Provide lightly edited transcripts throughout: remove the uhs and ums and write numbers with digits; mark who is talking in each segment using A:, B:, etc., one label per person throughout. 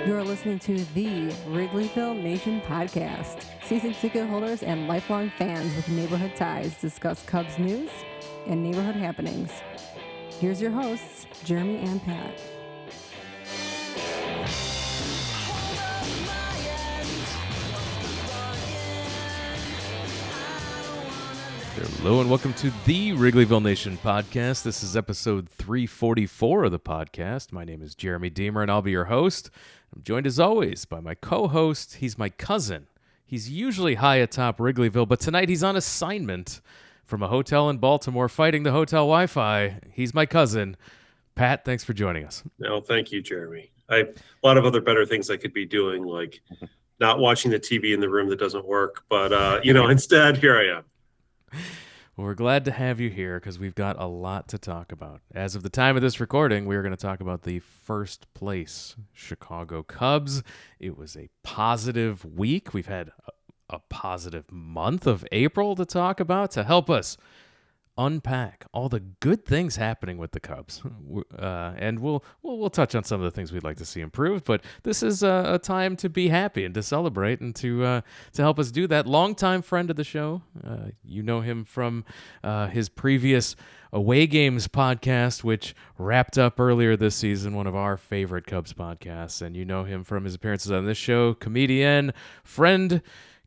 A: You're listening to the Wrigleyville Nation podcast. Season ticket holders and lifelong fans with neighborhood ties discuss Cubs news and neighborhood happenings. Here's your hosts, Jeremy and Pat.
B: Hello and welcome to the Wrigleyville Nation podcast. This is episode 344 of the podcast. My name is Jeremy Deemer and I'll be your host. I'm joined as always by my co-host. He's my cousin. He's usually high atop Wrigleyville, but tonight he's on assignment from a hotel in Baltimore fighting the hotel Wi-Fi. He's my cousin. Pat, thanks for joining us.
C: No, thank you, Jeremy. I have a lot of other better things I could be doing, like not watching the TV in the room that doesn't work. But, instead, here I am.
B: Well, we're glad to have you here because we've got a lot to talk about. As of the time of this recording, we're going to talk about the first place Chicago Cubs. It was a positive week. We've had a positive month of April to talk about to help us unpack all the good things happening with the Cubs. And we'll touch on some of the things we'd like to see improved, but this is a time to be happy and to celebrate, and to help us do that. Longtime friend of the show. You know him from his previous Away Games podcast, which wrapped up earlier this season, one of our favorite Cubs podcasts, and you know him from his appearances on this show, comedian, friend,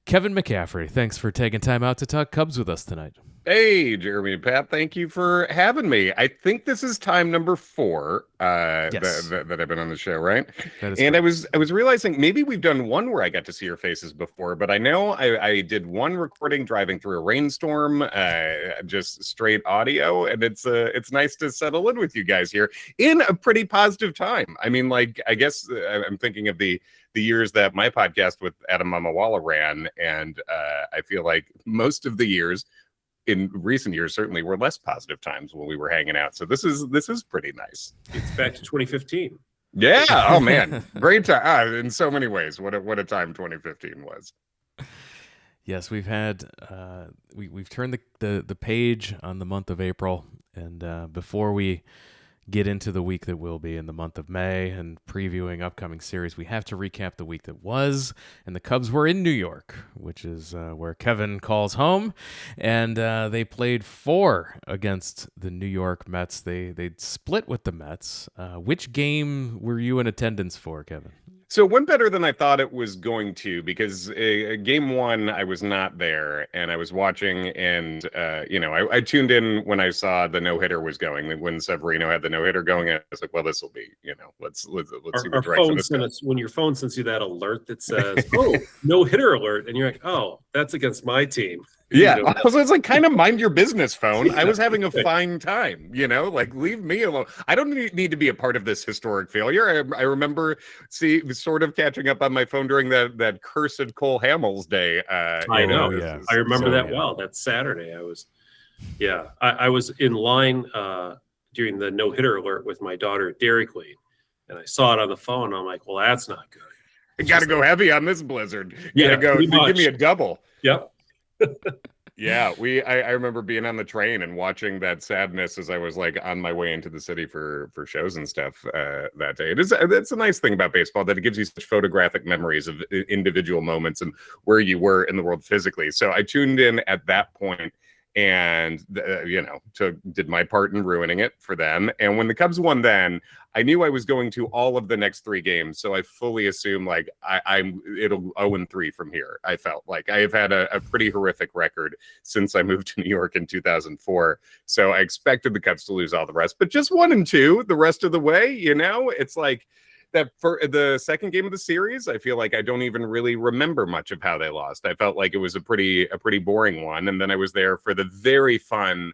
B: Kevin McCaffrey. Thanks for taking time out to talk Cubs with us tonight.
D: Hey, Jeremy and Pat, thank you for having me. I think this is time number 4
B: Yes.
D: that I've been on the show, right?
B: That is
D: and
B: correct.
D: I was realizing maybe we've done one where I got to see your faces before, but I know I did one recording driving through a rainstorm, just straight audio, and it's nice to settle in with you guys here in a pretty positive time. I mean, like, I guess I'm thinking of the years that my podcast with Adam Mamawala ran, and I feel like most of the years in recent years certainly were less positive times when we were hanging out. So this is pretty nice.
C: It's back to 2015.
D: Yeah. Oh man, great time in so many ways. What a time 2015 was.
B: Yes, we've had we've turned the page on the month of April, and before we get into the week that will be in the month of May and previewing upcoming series, we have to recap the week that was. And the Cubs were in New York, which is where Kevin calls home, and they played 4 against the New York Mets. They split with the Mets. Which game were you in attendance for, Kevin?
D: So it went better than I thought it was going to, because game 1, I was not there, and I was watching, and I tuned in when I saw the no-hitter was going. When Severino had the no-hitter going, I was like, well, this will be, let's see what direction this goes.
C: When your phone sends you that alert that says, oh, no-hitter alert, and you're like, oh, that's against my team.
D: Yeah, so it's like, kind of mind your business, phone. I was having a fine time, like, leave me alone. I don't need to be a part of this historic failure. I remember sort of catching up on my phone during that cursed Cole Hamels day.
C: I know.
B: Yeah.
C: I remember that well. That Saturday, I was in line during the no-hitter alert with my daughter at Dairy Queen, and I saw it on the phone. I'm like, well, that's not good.
D: I got to go heavy on this blizzard. Give me a double.
C: Yep.
D: Yeah, I remember being on the train and watching that sadness as I was like on my way into the city for shows and stuff that day. It's a nice thing about baseball that it gives you such photographic memories of individual moments and where you were in the world physically. So I tuned in at that point and did my part in ruining it for them. And when the Cubs won, then I knew I was going to all of the next 3 games, so I fully assumed like it'll 0-3 from here. I felt like I have had a pretty horrific record since I moved to New York in 2004, so I expected the Cubs to lose all the rest, but just 1 and 2 the rest of the way. It's like that for the second game of the series, I feel like I don't even really remember much of how they lost. I felt like it was a pretty boring one, and then I was there for the very fun.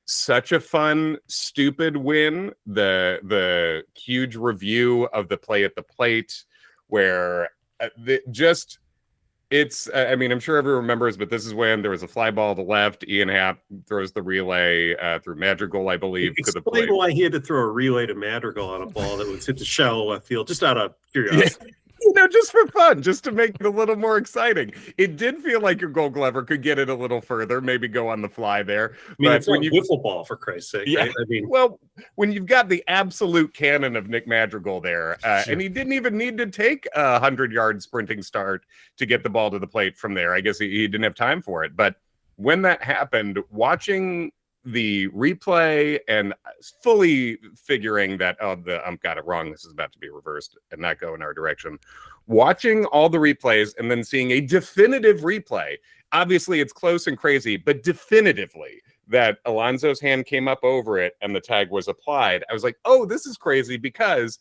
D: Such a fun, stupid win. The huge review of the play at the plate where I'm sure everyone remembers, but this is when there was a fly ball to left. Ian Happ throws the relay through Madrigal, I believe, to the plate.
C: Explain why he had to throw a relay to Madrigal on a ball that was hit the shallow left field, just out of curiosity.
D: just for fun, just to make it a little more exciting. It did feel like your Gold Glover could get it a little further, maybe go on the fly there.
C: I mean,
D: but
C: it's not wiffle ball, for Christ's sake, right? I mean,
D: well, when you've got the absolute cannon of Nick Madrigal there,
B: Sure.
D: and he didn't even need to take a 100-yard sprinting start to get the ball to the plate from there. I guess he didn't have time for it. But when that happened, watching the replay and fully figuring that, oh, the ump got it wrong, this is about to be reversed and not go in our direction. Watching all the replays and then seeing a definitive replay. Obviously, it's close and crazy, but definitively that Alonso's hand came up over it and the tag was applied. I was like, oh, this is crazy because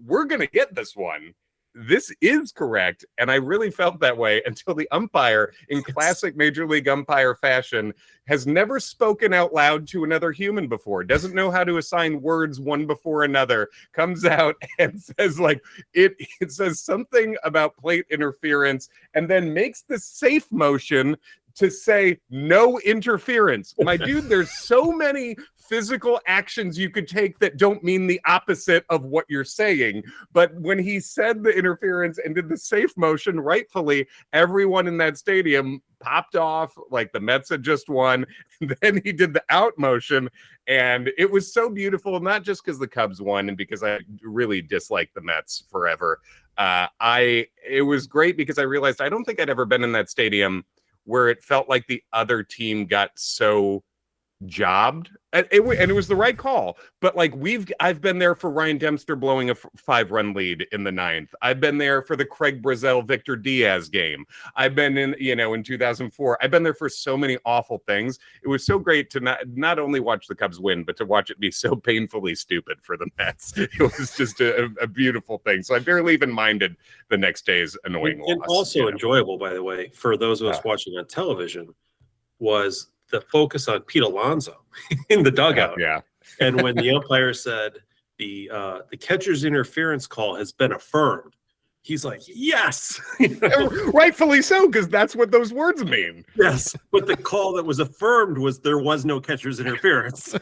D: we're going to get this one. This is correct. And I really felt that way until the umpire, in classic Major League umpire fashion, has never spoken out loud to another human before, doesn't know how to assign words one before another, comes out and says, like, it says something about plate interference and then makes the safe motion to say no interference. My dude, there's so many physical actions you could take that don't mean the opposite of what you're saying. But when he said the interference and did the safe motion, rightfully, everyone in that stadium popped off like the Mets had just won. And then he did the out motion. And it was so beautiful, not just because the Cubs won and because I really disliked the Mets forever. It was great because I realized I don't think I'd ever been in that stadium where it felt like the other team got so jobbed. And it was the right call. But like I've been there for Ryan Dempster blowing a 5-run lead in the 9th. I've been there for the Craig Brazel Victor Diaz game. I've been in 2004. I've been there for so many awful things. It was so great to not only watch the Cubs win, but to watch it be so painfully stupid for the Mets. It was just a beautiful thing. So I barely even minded the next day's annoying loss.
C: And also enjoyable, by the way, for those of us watching on television, was the focus on Pete Alonso in the dugout.
D: Yeah.
C: And when the umpire said the catcher's interference call has been affirmed, he's like, yes.
D: Rightfully so, because that's what those words mean.
C: Yes. But the call that was affirmed was there was no catcher's interference.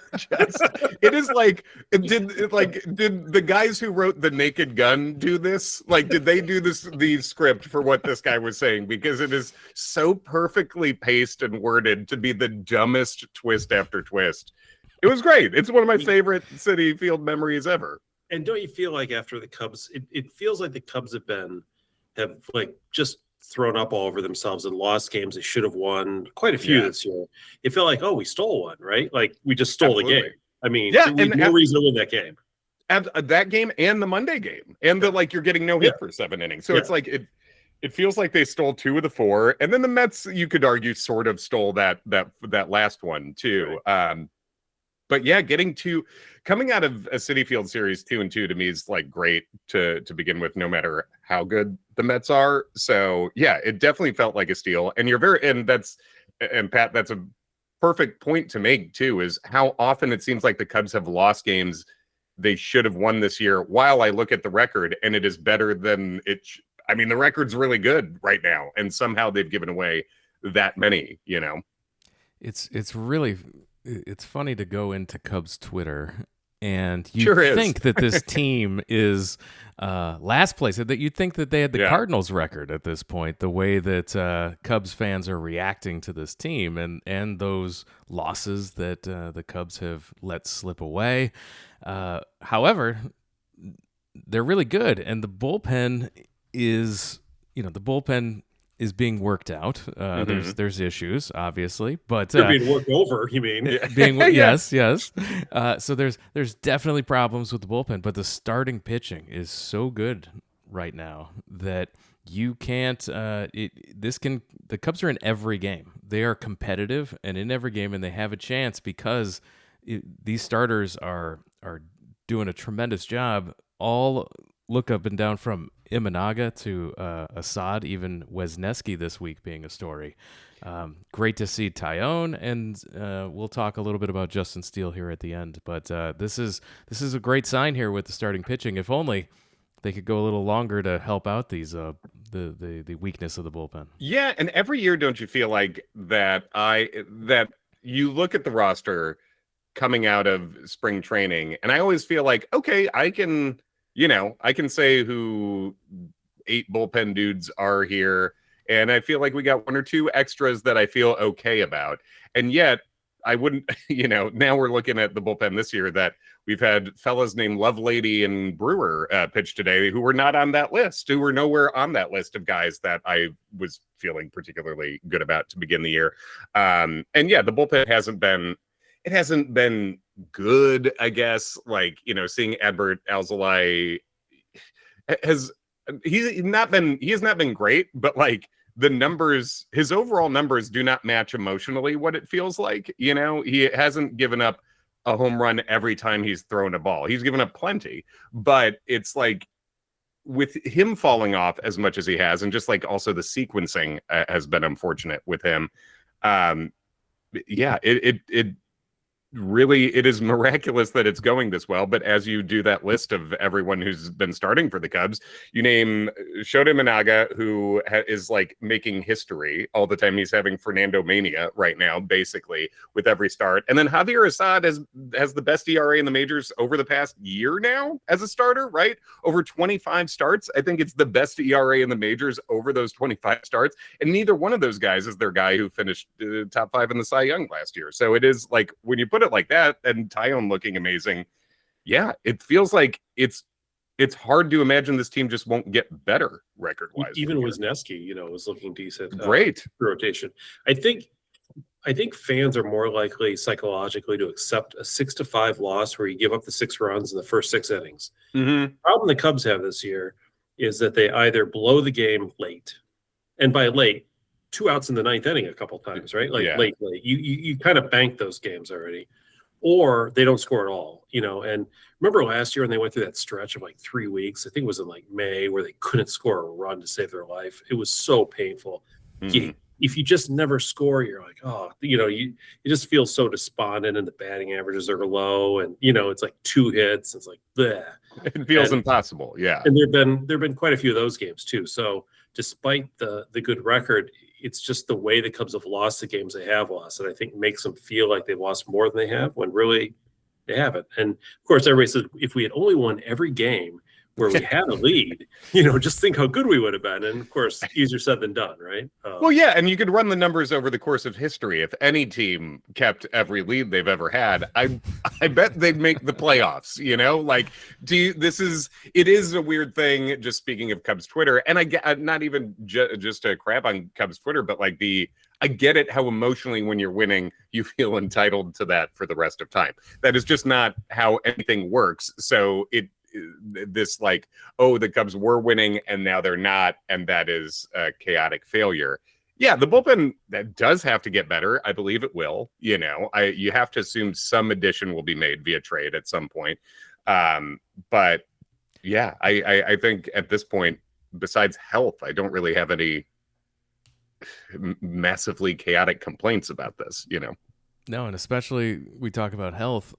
D: It is like, did the guys who wrote The Naked Gun do this? Like, did they do the script for what this guy was saying? Because it is so perfectly paced and worded to be the dumbest twist after twist. It was great. It's one of my favorite Citi Field memories ever.
C: And don't you feel like after the Cubs, it feels like the Cubs have like just thrown up all over themselves and lost games they should have won, quite a few this year. It felt like, oh, we stole one, right? Like we just stole the game. I mean, there was no reason to win that game.
D: That game and the Monday game, and you're getting no hit for 7 innings. So it's like it feels like they stole 2 of the 4, and then the Mets, you could argue, sort of stole that last one too. Right. But yeah, coming out of a Citi Field series 2-2 to me is like great to begin with, no matter how good the Mets are. So yeah, it definitely felt like a steal. And Pat, that's a perfect point to make too, is how often it seems like the Cubs have lost games they should have won this year. While I look at the record and it is better than it. I mean, the record's really good right now, and somehow they've given away that many.
B: It's funny to go into Cubs Twitter and you
D: sure
B: think that this team is last place, that you'd think that they had the Cardinals record at this point, the way that Cubs fans are reacting to this team and those losses that the Cubs have let slip away. However, they're really good, and the bullpen is being worked out. There's issues, obviously, but
C: they're being worked over. You mean?
B: Yes. So there's definitely problems with the bullpen, but the starting pitching is so good right now that you can't. The Cubs are in every game. They are competitive and in every game, and they have a chance because these starters are doing a tremendous job. All look up and down from Imanaga to Assad, even Wesneski this week being a story. Great to see Tyone, and we'll talk a little bit about Justin Steele here at the end. But this is a great sign here with the starting pitching. If only they could go a little longer to help out these the weakness of the bullpen.
D: Yeah, and every year, don't you feel like that you look at the roster coming out of spring training, and I always feel like, okay, I can say who 8 bullpen dudes are here. And I feel like we got 1 or 2 extras that I feel okay about. And yet, I wouldn't, now we're looking at the bullpen this year that we've had fellas named Lovelady and Brewer pitch today who were not on that list, who were nowhere on that list of guys that I was feeling particularly good about to begin the year. And yeah, the bullpen hasn't been good, I guess. Like, seeing Adbert Alzolay he has not been great, but like, the numbers, his overall numbers do not match emotionally what it feels like. He hasn't given up a home run every time he's thrown a ball. He's given up plenty, but it's like with him falling off as much as he has, and just like also the sequencing has been unfortunate with him. Yeah, it is miraculous that it's going this well. But as you do that list of everyone who's been starting for the Cubs, you name Shota Minaga, who is like making history all the time. He's having Fernando mania right now, basically, with every start. And then Javier Assad has the best ERA in the majors over the past year now as a starter, right? Over 25 starts. I think it's the best ERA in the majors over those 25 starts. And neither one of those guys is their guy who finished top 5 in the Cy Young last year. So it is like, when you put it like that, and Tyone looking amazing, yeah, it feels like it's hard to imagine this team just won't get better record-wise.
C: Even Wisniewski, was looking decent.
D: Great
C: rotation. I think fans are more likely psychologically to accept a 6-5 loss where you give up the 6 runs in the first 6 innings.
D: Mm-hmm.
C: The problem the Cubs have this year is that they either blow the game late, and by late, 2 outs in the 9th inning a couple times, right? Like late. You kind of bank those games already, or they don't score at all, And remember last year when they went through that stretch of like 3 weeks, I think it was in like May, where they couldn't score a run to save their life. It was so painful.
D: Mm-hmm.
C: If you just never score, you're like, oh, you just feel so despondent, and the batting averages are low, and it's like 2 hits. It's like, bleh.
D: It feels impossible. Yeah.
C: And there've been quite a few of those games too. So despite the good record, it's just the way the Cubs have lost the games they have lost that I think makes them feel like they've lost more than they have, when really they haven't. And of course, everybody says if we had only won every game where we had a lead, just think how good we would have been. And of course, easier said than done, right?
D: Well, yeah, and you could run the numbers over the course of history. If any team kept every lead they've ever had, I bet they'd make the playoffs. Like, it is a weird thing. Just speaking of Cubs Twitter, and I get not even just to crap on Cubs Twitter, but like I get it how emotionally when you're winning you feel entitled to that for the rest of time. That is just not how anything works. So this like, oh, the Cubs were winning and now they're not, and that is a chaotic failure. Yeah, the bullpen, that does have to get better. I believe it will. You have to assume some addition will be made via trade at some point. But yeah, I think at this point, besides health, I don't really have any massively chaotic complaints about this.
B: No, and especially we talk about health.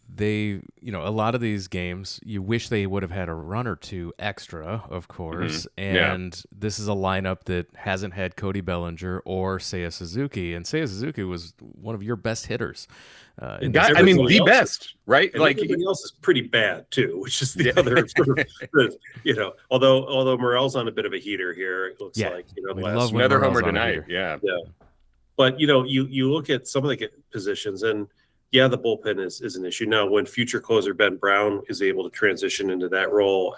B: They, a lot of these games, you wish they would have had a run or 2 extra, of course.
D: Mm-hmm.
B: And this is a lineup that hasn't had Cody Bellinger or Seiya Suzuki. And Seiya Suzuki was one of your best hitters.
D: The best, right?
C: And
D: like
C: everybody else is pretty bad too, which is the other sort of, although Morel's on a bit of a heater here, it looks like,
D: another homer tonight. Yeah.
C: But, you look at some of the positions, and yeah, the bullpen is an issue. Now, when future closer Ben Brown is able to transition into that role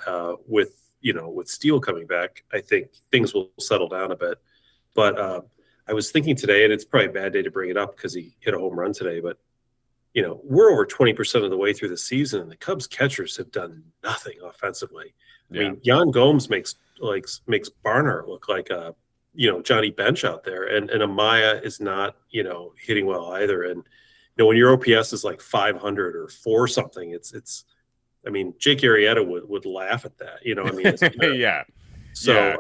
C: with Steele coming back, I think things will settle down a bit. But I was thinking today, and it's probably a bad day to bring it up because he hit a home run today, but, we're over 20% of the way through the season, and the Cubs catchers have done nothing offensively.
D: Yeah.
C: I mean, Yan Gomes makes Barnhart look like a, Johnny Bench out there, and Amaya is not, hitting well either. And, when your OPS is like 500 or 4 something, it's. I mean, Jake Arrieta would laugh at that.
D: Yeah.
C: So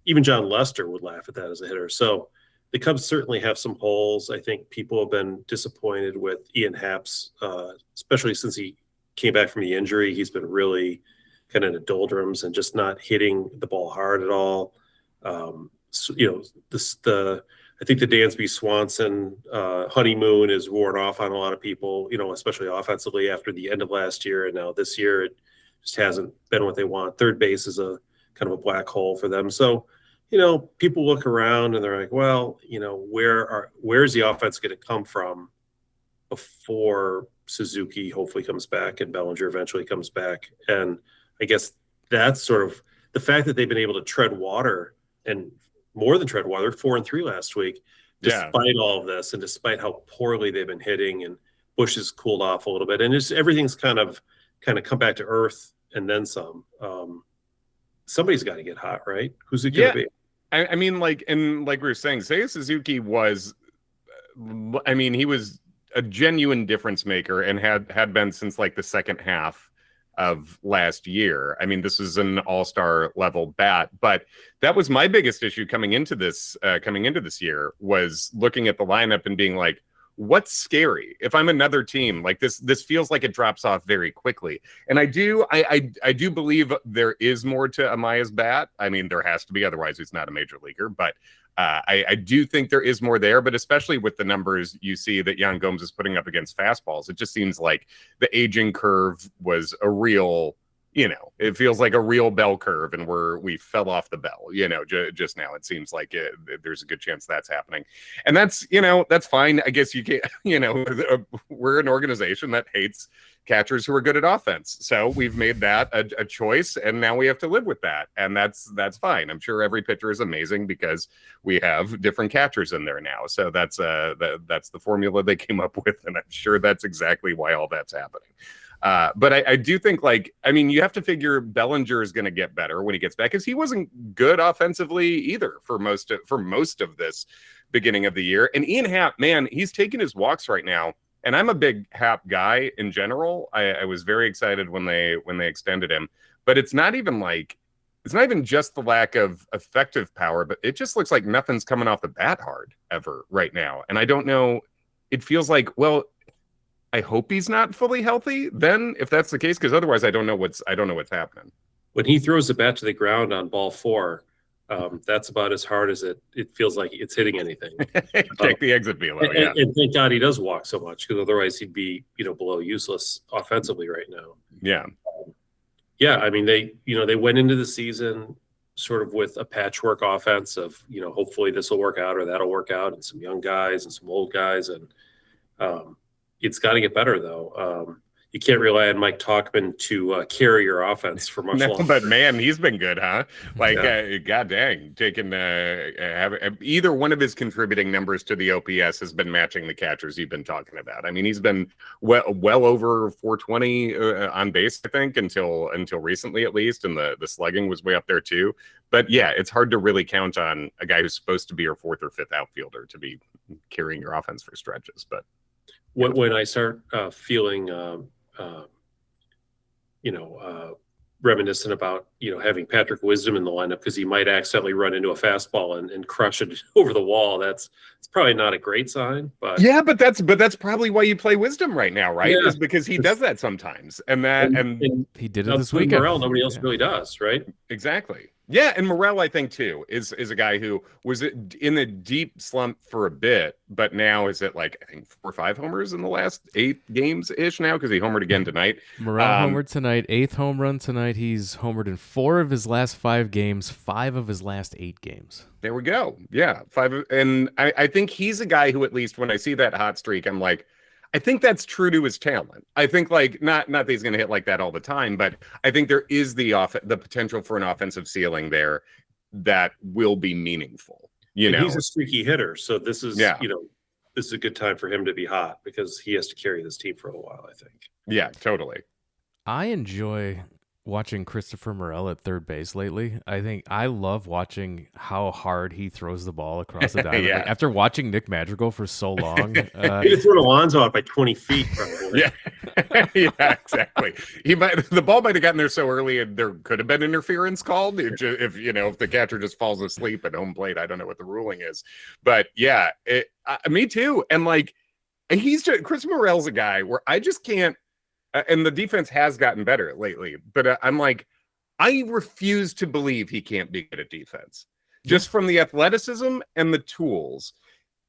C: even John Lester would laugh at that as a hitter. So the Cubs certainly have some holes. I think people have been disappointed with Ian Happ's, especially since he came back from the injury. He's been really kind of in the doldrums and just not hitting the ball hard at all. I think the Dansby Swanson honeymoon is worn off on a lot of people, especially offensively after the end of last year. And now this year, it just hasn't been what they want. Third base is a kind of a black hole for them. So, people look around and they're like, well, where's the offense going to come from before Suzuki hopefully comes back and Bellinger eventually comes back? And I guess that's sort of the fact that they've been able to tread water, and more than tread water, 4-3 last week, despite all of this and despite how poorly they've been hitting, and Bush has cooled off a little bit, and everything's kind of come back to earth and then some. Somebody's got to get hot, right? Who's it going to be?
D: I mean, like we were saying, Seiya Suzuki was, he was a genuine difference maker and had been since like the second half of last year. I mean, this is an all-star level bat, but that was my biggest issue coming into this year, was looking at the lineup and being like, what's scary? If I'm another team, like this feels like it drops off very quickly. And I do believe there is more to Amaya's bat. I mean, there has to be, otherwise he's not a major leaguer, but I do think there is more there, but especially with the numbers you see that Yan Gomes is putting up against fastballs, it just seems like the aging curve was a real, it feels like a real bell curve, and we fell off the bell, just now. It seems like there's a good chance that's happening. And that's fine. I guess you can't, we're an organization that hates catchers who are good at offense. So we've made that a choice, and now we have to live with that. And that's fine. I'm sure every pitcher is amazing because we have different catchers in there now. So that's the formula they came up with. And I'm sure that's exactly why all that's happening. But I do think, you have to figure Bellinger is going to get better when he gets back, because he wasn't good offensively either for most of this beginning of the year. And Ian Happ, man, he's taking his walks right now. And I'm a big Happ guy in general. I was very excited when they extended him, but it's not even just the lack of effective power, but it just looks like nothing's coming off the bat hard ever right now. And I don't know, it feels like, well, I hope he's not fully healthy then, if that's the case, because otherwise I don't know what's happening.
C: When he throws the bat to the ground on ball 4, that's about as hard as it feels like it's hitting anything.
D: Check the exit velo, yeah.
C: And thank God he does walk so much, because otherwise he'd be below useless offensively right now.
D: Yeah.
C: I mean, they went into the season sort of with a patchwork offense of, hopefully this will work out or that'll work out, and some young guys and some old guys, and it's got to get better, though. You can't rely on Mike Tauchman to carry your offense for much longer.
D: But man, he's been good, huh? God dang, taking either one of his contributing numbers to the OPS has been matching the catchers you've been talking about. I mean, he's been well over 420 on base, I think, until recently at least, and the slugging was way up there too. But yeah, it's hard to really count on a guy who's supposed to be your 4th or 5th outfielder to be carrying your offense for stretches. But
C: when I start feeling reminiscent about having Patrick Wisdom in the lineup because he might accidentally run into a fastball and crush it over the wall, it's probably not a great sign. But
D: that's probably why you play Wisdom right now, right? Is because he does that sometimes, and
B: he did it this weekend.
C: Morel, nobody else really does, right?
D: Exactly. Yeah, and Morel, I think, too, is a guy who was in a deep slump for a bit, but now is at, I think 4 or 5 homers in the last 8 games-ish now, because he homered again tonight.
B: Morel homered tonight, 8th home run tonight. He's homered in 4 of his last 5 games, 5 of his last 8 games.
D: There we go. Yeah, 5. And I think he's a guy who, at least when I see that hot streak, I'm like, I think that's true to his talent. I think not that he's going to hit like that all the time, but I think there is the potential for an offensive ceiling there that will be meaningful.
C: He's a streaky hitter, so this is this is a good time for him to be hot, because he has to carry this team for a while, I think.
D: Yeah, totally.
B: I enjoy watching Christopher Morel at third base lately. I love watching how hard he throws the ball across the diamond.
D: Yeah.
B: After watching Nick Madrigal for so long,
C: he threw Alonso out by 20 feet, probably.
D: Yeah, exactly. The ball might have gotten there so early, and there could have been interference called if the catcher just falls asleep at home plate. I don't know what the ruling is, but yeah, me too. And Chris Morel's a guy where I just can't. And the defense has gotten better lately, but I'm I refuse to believe he can't be good at defense. Just from the athleticism and the tools.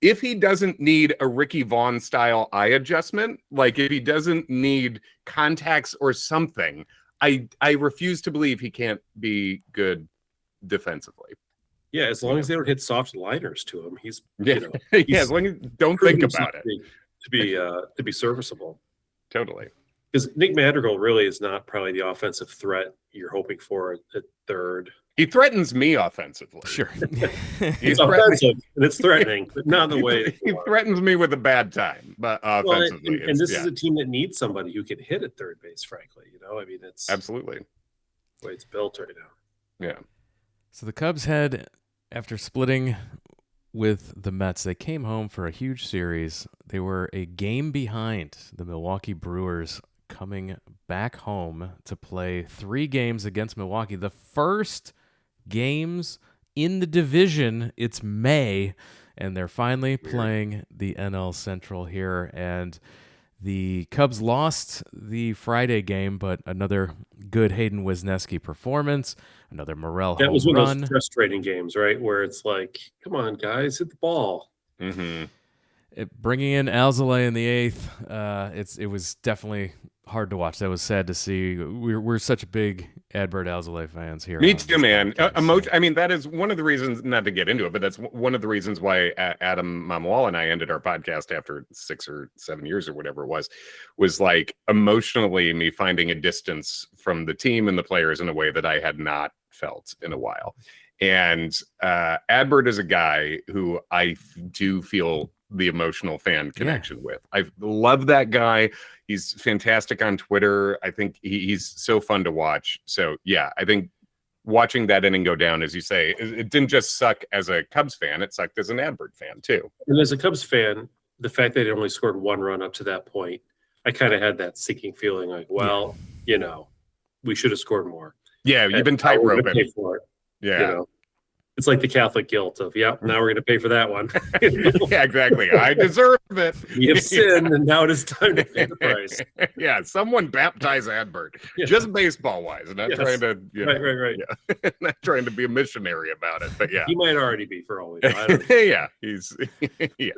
D: If he doesn't need a Ricky Vaughn style eye adjustment, if he doesn't need contacts or something, I refuse to believe he can't be good defensively.
C: Yeah, as long as they don't hit soft liners to him, he's
D: Yeah,
C: you know,
D: yeah. As long as you don't think
C: proven
D: about it.
C: to be serviceable.
D: Totally.
C: Because Nick Madrigal really is not probably the offensive threat you're hoping for at third.
D: He threatens me offensively.
B: Sure.
C: He's offensive and it's threatening, but not in the way
D: he threatens me with a bad time, but offensively.
C: And this is a team that needs somebody who can hit at third base, frankly. I mean, it's
D: absolutely
C: the way it's built right now.
B: Yeah. So the Cubs had, after splitting with the Mets, they came home for a huge series. They were a game behind the Milwaukee Brewers, coming back home to play 3 games against Milwaukee. The first games in the division. It's May, and they're finally playing the NL Central here. And the Cubs lost the Friday game, but another good Hayden Wisniewski performance, another Morel home run.
C: That was one of those frustrating games, right, where it's like, come on, guys, hit the ball.
D: Mm-hmm.
B: Bringing in Alzolay in the 8th, it was definitely hard to watch. That was sad to see. We're such big Adbert Alzolay fans here.
D: Me too, man. I mean, that is one of the reasons, not to get into it, but that's one of the reasons why Adam Mamwal and I ended our podcast after 6 or 7 years or whatever it was like emotionally me finding a distance from the team and the players in a way that I had not felt in a while. And Adbert is a guy who I do feel the emotional fan connection with. I love that guy. He's fantastic on Twitter. I think he's so fun to watch. So yeah, I think watching that inning go down, as you say, it didn't just suck as a Cubs fan, it sucked as an Adbert fan too.
C: And as a Cubs fan, the fact that they only scored 1 run up to that point, I kind of had that sinking feeling like, well, we should have scored more.
D: Yeah, you've been tightroping.
C: Pay for it.
D: Yeah.
C: It's like the Catholic guilt of, now we're going to pay for that one.
D: Yeah, exactly. I deserve it.
C: We have sinned, and now it is time to pay the price.
D: Yeah, someone baptize Adbert, just baseball-wise, not trying to,
C: right.
D: Yeah. Not trying to be a missionary about it, but yeah,
C: he might already be for all we know. I don't
D: know. Yeah, he's yeah.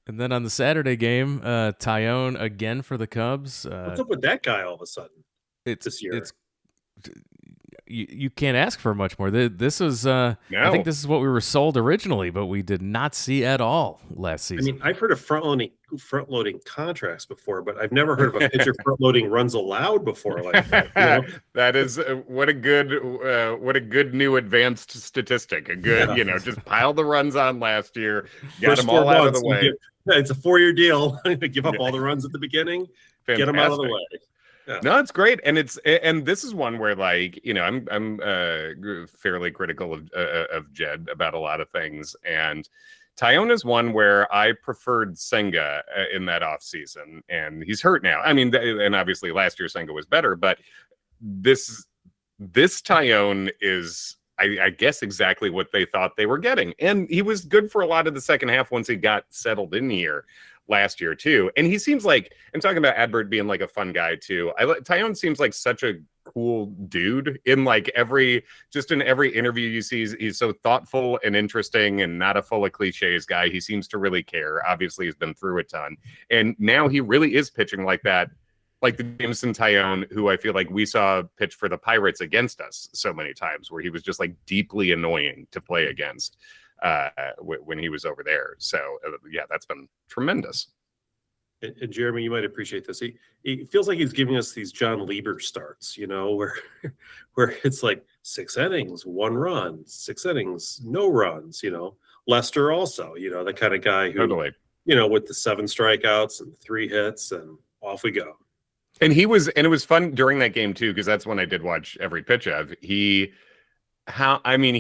B: And then on the Saturday game, Tyone again for the Cubs.
C: What's up with that guy all of a sudden? This year.
B: You can't ask for much more. This was, I think this is what we were sold originally, but we did not see at all last season.
C: I mean, I've heard of front-loading contracts before, but I've never heard of a pitcher front-loading runs allowed before like that.
D: That is what a good new advanced statistic. A good, just pile the runs on last year, got them all out of the way.
C: It's a 4-year deal. Give up all the runs at the beginning,
D: Fantastic.
C: Get them out of the way. Yeah.
D: No, it's great, and this is one where I'm fairly critical of Jed about a lot of things, and Tyone is one where I preferred Senga in that offseason, and he's hurt now. I mean, and obviously last year Senga was better, but this Tyone is, I guess, exactly what they thought they were getting, and he was good for a lot of the second half once he got settled in here. Last year too, and he seems like, I'm talking about Adbert being like a fun guy too. Tyone seems like such a cool dude in every interview you see. He's so thoughtful and interesting, and not a full of cliches guy. He seems to really care. Obviously, he's been through a ton, and now he really is pitching like that, like the Jameson Tyone, who I feel like we saw pitch for the Pirates against us so many times, where he was just like deeply annoying to play against. When he was over there. So, that's been tremendous.
C: And Jeremy, you might appreciate this. He feels like he's giving us these John Lieber starts, where it's like 6 innings, 1 run, 6 innings, no runs, Lester also, the kind of guy who,
D: totally.
C: With the 7 strikeouts and 3 hits, and off we go.
D: And it was fun during that game too, because that's when I did watch every pitch of. He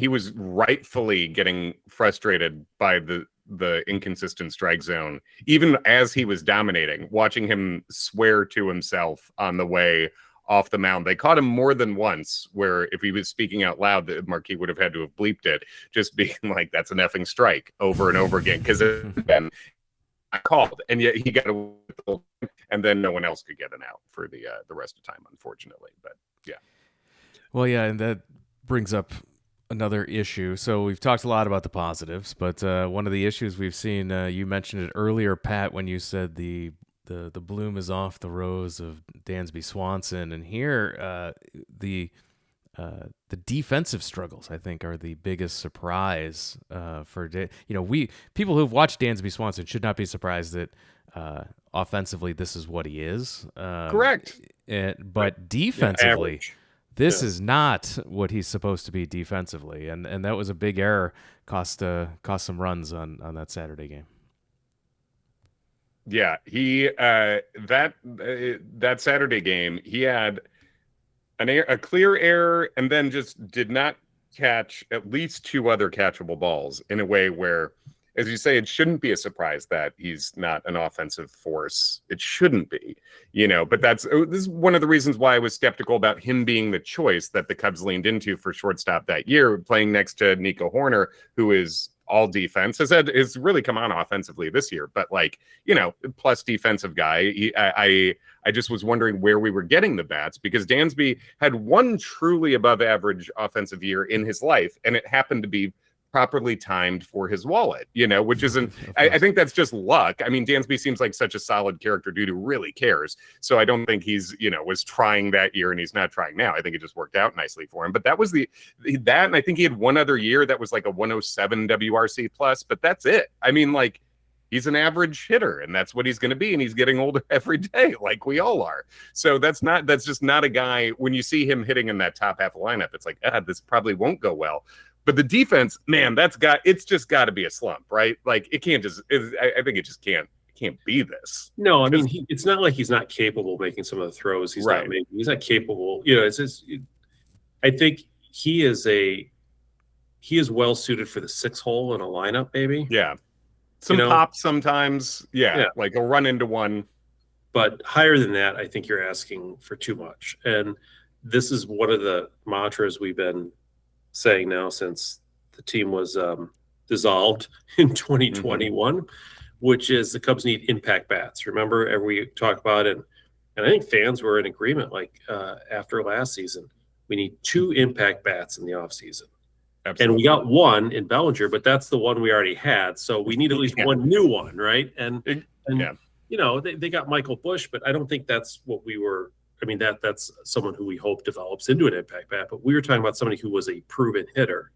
D: was rightfully getting frustrated by the inconsistent strike zone, even as he was dominating, watching him swear to himself on the way off the mound. They caught him more than once, where if he was speaking out loud, the Marquis would have had to have bleeped it, just being like, that's an effing strike over and over again. Because then I called, and yet he got a, and then no one else could get an out for the rest of the time, unfortunately. But yeah.
B: Well, yeah, and that brings up another issue. So we've talked a lot about the positives, but one of the issues we've seen, you mentioned it earlier, Pat, when you said the bloom is off the rose of Dansby Swanson, and here the the defensive struggles, I think, are the biggest surprise for people who've watched Dansby Swanson should not be surprised that offensively this is what he is.
D: Correct.
B: But defensively,
C: Average.
B: this is not what he's supposed to be defensively, and that was a big error. Cost some runs on that Saturday game.
D: Yeah, he that Saturday game, he had a clear error and then just did not catch at least 2 other catchable balls in a way where, as you say, it shouldn't be a surprise that he's not an offensive force. It shouldn't be, but this is one of the reasons why I was skeptical about him being the choice that the Cubs leaned into for shortstop that year, playing next to Nico Horner, who is all defense, has really come on offensively this year, but plus defensive guy. I just was wondering where we were getting the bats, because Dansby had one truly above average offensive year in his life, and it happened to be properly timed for his wallet, which isn't, I think that's just luck. I mean, Dansby seems like such a solid character dude who really cares. So I don't think he's, was trying that year and he's not trying now. I think it just worked out nicely for him. But that was that. And I think he had one other year that was like a 107 WRC plus, but that's it. I mean, he's an average hitter, and that's what he's going to be. And he's getting older every day, like we all are. So that's just not a guy, when you see him hitting in that top half of the lineup, it's like, this probably won't go well. But the defense, man, it's just got to be a slump, right? It can't just, I think it just can't be this.
C: No, I mean, it's not like he's not capable of making some of the throws he's not making. He's not capable. It's just, I think he is well suited for the 6-hole in a lineup, maybe.
D: Yeah. Some pop sometimes. Yeah. Like he'll run into one.
C: But higher than that, I think you're asking for too much. And this is one of the mantras we've been saying now since the team was dissolved in 2021, which is the Cubs need impact bats. Remember, we talked about it, and I think fans were in agreement, after last season, we need 2 impact bats in the offseason. Absolutely. And we got one in Bellinger, but that's the one we already had. So we need at least one new one, right? And they got Michael Busch, but I don't think that's what we were. I mean, that's someone who we hope develops into an impact bat, but we were talking about somebody who was a proven hitter.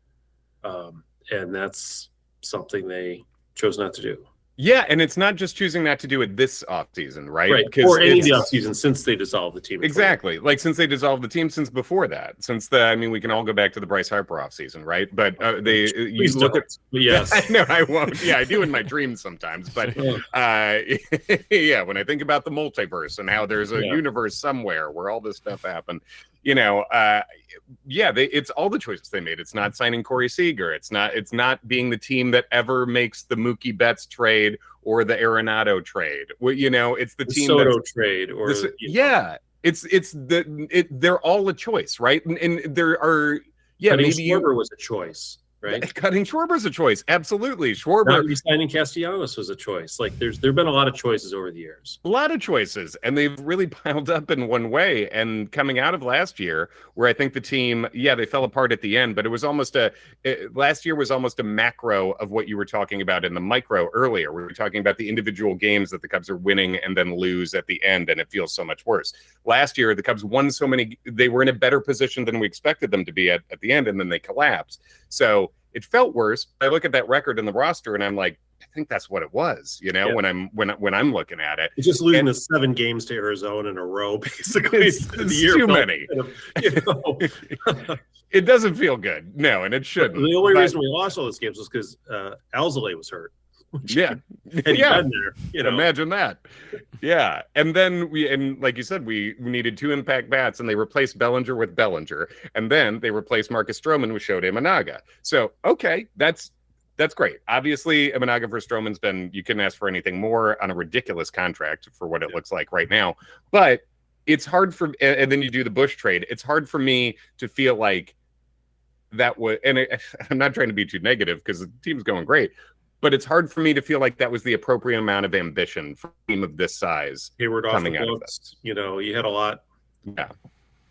C: And that's something they chose not to do.
D: Yeah, and it's not just choosing not to do it this offseason, right?
C: Or any of the offseason since they dissolved the team.
D: Exactly. Since they dissolved the team, since before that. We can all go back to the Bryce Harper offseason, right? But you look at...
C: Yes.
D: No, I won't. Yeah, I do in my dreams sometimes. But when I think about the multiverse and how there's a universe somewhere where all this stuff happened, it's all the choices they made. It's not signing Corey Seager. It's not being the team that ever makes the Mookie Betts trade or the Arenado trade. It's the team
C: Soto trade or
D: they're all a choice, right? And there are
C: maybe Schwarber was a choice. Right,
D: cutting Schwarber's a choice. Absolutely, Schwarber.
C: Not re-signing Castellanos was a choice. There've been a lot of choices over the years.
D: A lot of choices, and they've really piled up in one way. And coming out of last year, where I think the team, they fell apart at the end, but it was almost last year was almost a macro of what you were talking about in the micro earlier. We were talking about the individual games that the Cubs are winning and then lose at the end, and it feels so much worse. Last year, the Cubs won so many; they were in a better position than we expected them to be at the end, and then they collapsed. So it felt worse. I look at that record in the roster and I'm like, I think that's what it was, when I'm looking at it.
C: It's just losing the 7 games to Arizona in a row, basically.
D: It's too many. It doesn't feel good. No, and it shouldn't.
C: The only reason we lost all those games was because Alzolay was hurt.
D: Yeah.
C: Been there,
D: Imagine that. Yeah. And then like you said, we needed 2 impact bats, and they replaced Bellinger with Bellinger. And then they replaced Marcus Stroman with Shohei Imanaga. So, okay, that's great. Obviously, Imanaga for Stroman's you couldn't ask for anything more on a ridiculous contract for what it looks like right now. But it's hard and then you do the Busch trade. It's hard for me to feel like that was, and I'm not trying to be too negative because the team's going great. But it's hard for me to feel like that was the appropriate amount of ambition for a team of this size.
C: Hayward coming out of this. You had a lot. Yeah.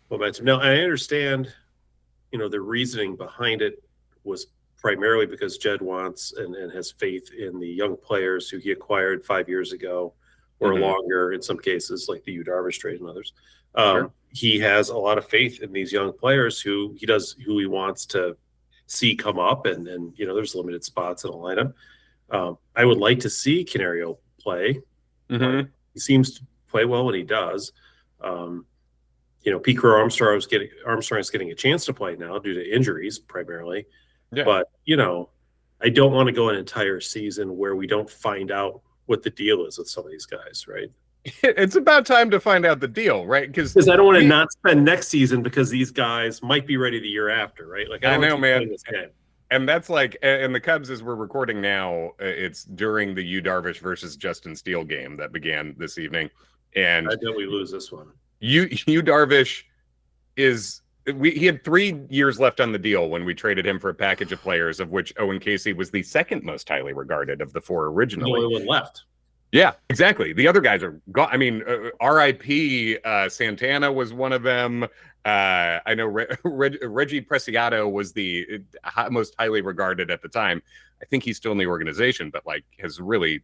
C: Momentum. Now, I understand, the reasoning behind it was primarily because Jed wants and has faith in the young players who he acquired 5 years ago, or longer in some cases, like the Yu Darvish trade and others.
D: Sure.
C: He has a lot of faith in these young players who he wants to see come up, and there's limited spots in the lineup. I would like to see Canario play. He seems to play well when he does. Pete Armstrong is getting a chance to play now due to injuries primarily.
D: Yeah.
C: But I don't want to go an entire season where we don't find out what the deal is with some of these guys, right?
D: It's about time to find out the deal, right? Because
C: I don't want to not spend next season because these guys might be ready the year after, right? Like
D: I know, man. And that's like, and the Cubs, as we're recording now, it's during the Yu Darvish versus Justin Steele game that began this evening. And
C: I bet we lose this one.
D: Yu Darvish he had 3 years left on the deal when we traded him for a package of players, of which Owen Casey was the second most highly regarded of the 4 originally.
C: The only one left.
D: Yeah, exactly. The other guys are gone. I mean, R.I.P. Santana was one of them. I know Reggie Preciado was the most highly regarded at the time. I think he's still in the organization, but has really,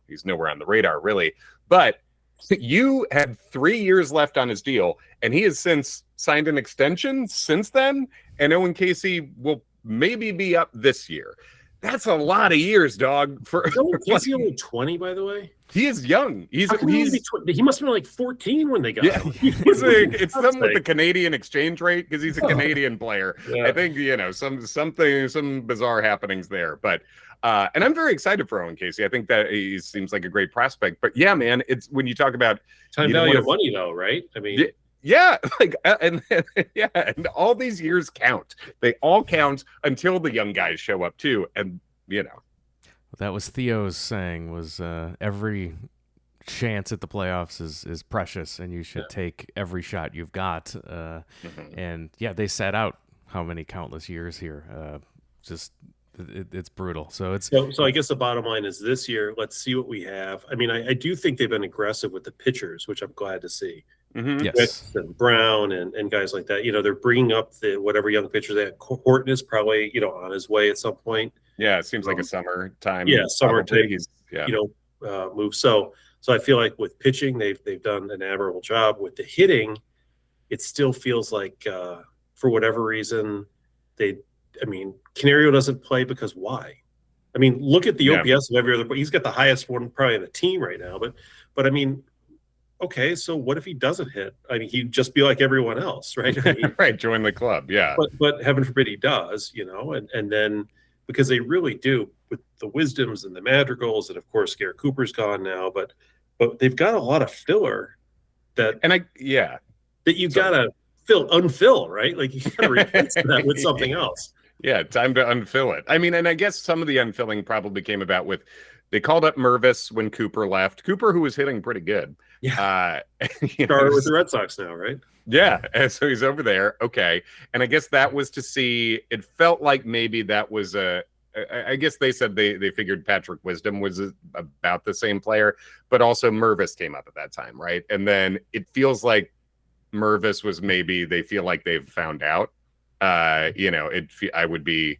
D: he's nowhere on the radar really. But you had 3 years left on his deal, and he has since signed an extension since then. And Owen Casey will maybe be up this year. That's a lot of years, dog.
C: Is he only 20, by the way?
D: He is young. He must
C: have been like 14 when they got him.
D: It's something with the Canadian exchange rate because he's a Canadian player. Yeah. I think some bizarre happenings there, but and I'm very excited for Owen Casey. I think that he seems like a great prospect. But yeah, man, it's when you talk about
C: time value of money, though, right? I mean.
D: Yeah, and all these years count. They all count until the young guys show up too, and
B: That was Theo's saying was every chance at the playoffs is precious, and you should take every shot you've got. And they sat out how many countless years here. It's brutal. So
C: I guess the bottom line is this year. Let's see what we have. I mean, I do think they've been aggressive with the pitchers, which I'm glad to see.
B: Yes,
C: and Brown and guys like that. They're bringing up the whatever young pitchers they have. Horton is probably on his way at some point.
D: Yeah, it seems like a summertime.
C: Yeah, summertime.
D: Yeah,
C: move. So I feel like with pitching, they've done an admirable job. With the hitting, it still feels like for whatever reason Canario doesn't play because why? I mean, look at the OPS of every other. He's got the highest one probably in the team right now. But I mean. Okay, so what if he doesn't hit? I mean, he'd just be like everyone else, right?
D: Right, join the club, yeah.
C: But heaven forbid he does, and then because they really do with the Wisdoms and the Madrigals, and of course Garrett Cooper's gone now, but they've got a lot of filler that you gotta unfill, right? Like you gotta replace that with something else.
D: Yeah, time to unfill it. I mean, and I guess some of the unfilling probably came about with they called up Mervis when Cooper left. Cooper, who was hitting pretty good.
C: Yeah. Started with the Red Sox now, right?
D: Yeah. And so he's over there. Okay. And I guess that was to see, it felt like maybe that was I guess they said they figured Patrick Wisdom was about the same player, but also Mervis came up at that time, right? And then it feels like Mervis was maybe they feel like they've found out. I would be,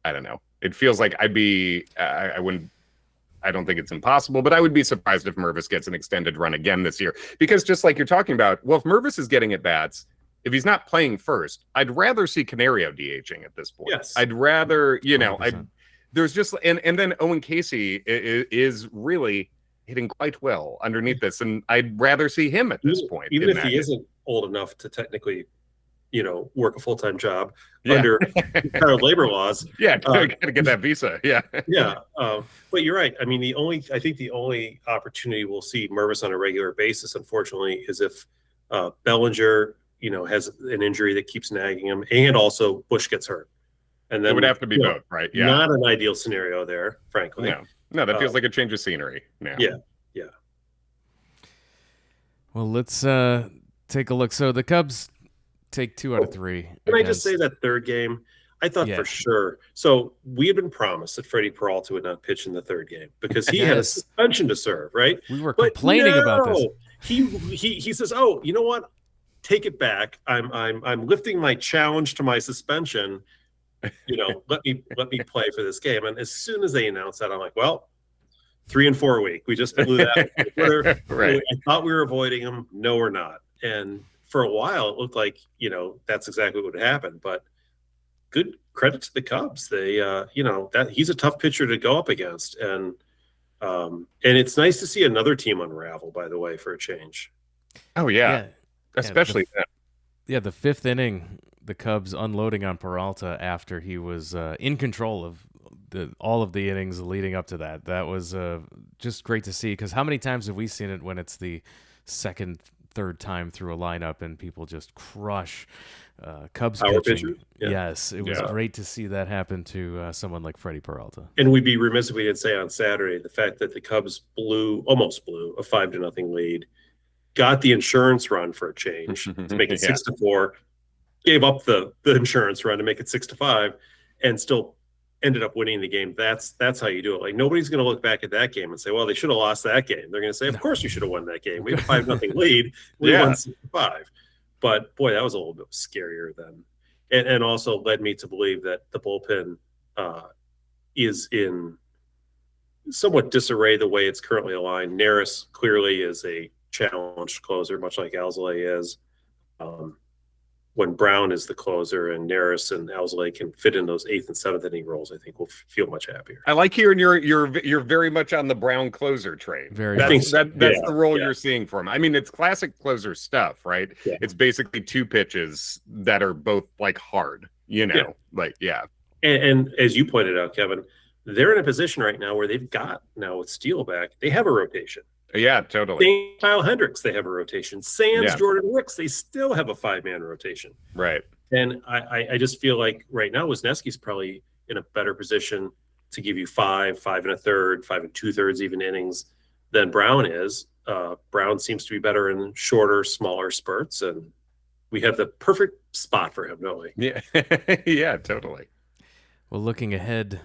D: I don't know. It feels like I wouldn't. I don't think it's impossible, but I would be surprised if Mervis gets an extended run again this year. Because just like you're talking about, well, if Mervis is getting at bats, if he's not playing first, I'd rather see Canario DHing at this point.
C: Yes.
D: I'd rather, there's just, and then Owen Casey is really hitting quite well underneath this. And I'd rather see him at this point.
C: Even if he isn't old enough to technically work a full-time job under kind of labor laws.
D: Yeah, gotta get that visa. Yeah.
C: Yeah. But you're right. I mean, I think the only opportunity we'll see Mervis on a regular basis, unfortunately, is if Bellinger, has an injury that keeps nagging him, and also Bush gets hurt. And then
D: it would have to be both, right? Yeah.
C: Not an ideal scenario there, frankly.
D: No, that feels like a change of scenery now.
C: Yeah.
B: Well, let's take a look. So the Cubs take 2 out of 3.
C: Can I just say that third game? I thought for sure. So we had been promised that Freddie Peralta would not pitch in the third game because he had a suspension to serve, right?
B: We were complaining about this.
C: He says, "Oh, you know what? Take it back. I'm lifting my challenge to my suspension. Let me play for this game." And as soon as they announced that, I'm like, well, 3 and 4 a week. We just blew that.
D: Right.
C: I thought we were avoiding him. No, we're not. And for a while, it looked like, that's exactly what would happen. But good credit to the Cubs. They, that he's a tough pitcher to go up against. And it's nice to see another team unravel, by the way, for a change.
D: Oh, yeah. Especially that.
B: Yeah, the fifth inning, the Cubs unloading on Peralta after he was in control of all of the innings leading up to that. That was just great to see, because how many times have we seen it when it's the second, third time through a lineup and people just crush Cubs
C: Power
B: pitching?
C: pitcher? Yeah.
B: Yes, it was great to see that happen to someone like Freddie Peralta.
C: And we'd be remiss if we didn't say on Saturday the fact that the Cubs almost blew a 5-0 lead, got the insurance run for a change to make it 6-4, gave up the insurance run to make it 6-5, and still ended up winning the game. That's how you do it. Like, nobody's going to look back at that game and say, well, they should have lost that game. They're going to say, of course you should have won that game. We had a 5-0 lead. We won 6-5. But boy, that was a little bit scarier then. And also led me to believe that the bullpen is in somewhat disarray the way it's currently aligned. Neris clearly is a challenged closer, much like Alzolay is. When Brown is the closer and Neris and Alzolay can fit in those 8th and 7th inning roles, I think we'll feel much happier.
D: I like hearing you're very much on the Brown closer train. That's the role you're seeing for him. I mean, it's classic closer stuff, right? Yeah. It's basically 2 pitches that are both like hard, And
C: as you pointed out, Kevin, they're in a position right now where they've got, now with Steele back, they have a rotation.
D: Yeah, totally.
C: Same Kyle Hendricks, they have a rotation. Sands, Jordan Ricks, they still have a 5-man rotation.
D: Right.
C: And I just feel like right now Wisniewski's probably in a better position to give you 5 1/3, 5 2/3 even innings than Brown is. Brown seems to be better in shorter, smaller spurts, and we have the perfect spot for him, don't we?
D: Yeah, yeah, totally.
B: Well, looking ahead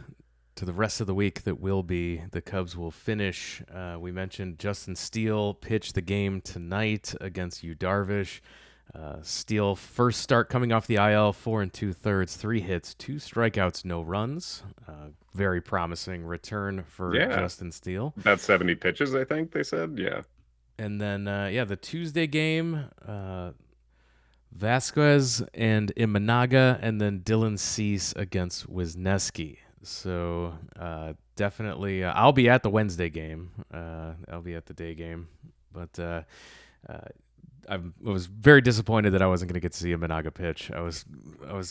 B: to the rest of the week that will be, the Cubs will finish. We mentioned Justin Steele pitched the game tonight against Yu Darvish. Steele first start coming off the IL, 4 2/3, 3 hits, 2 strikeouts, no runs. Very promising return for Justin Steele.
D: About 70 pitches, I think they said. Yeah.
B: And then, the Tuesday game, Vasquez and Imanaga, and then Dylan Cease against Wisniewski. So definitely, I'll be at the Wednesday game. I'll be at the day game, but I was very disappointed that I wasn't going to get to see a Imanaga pitch. I was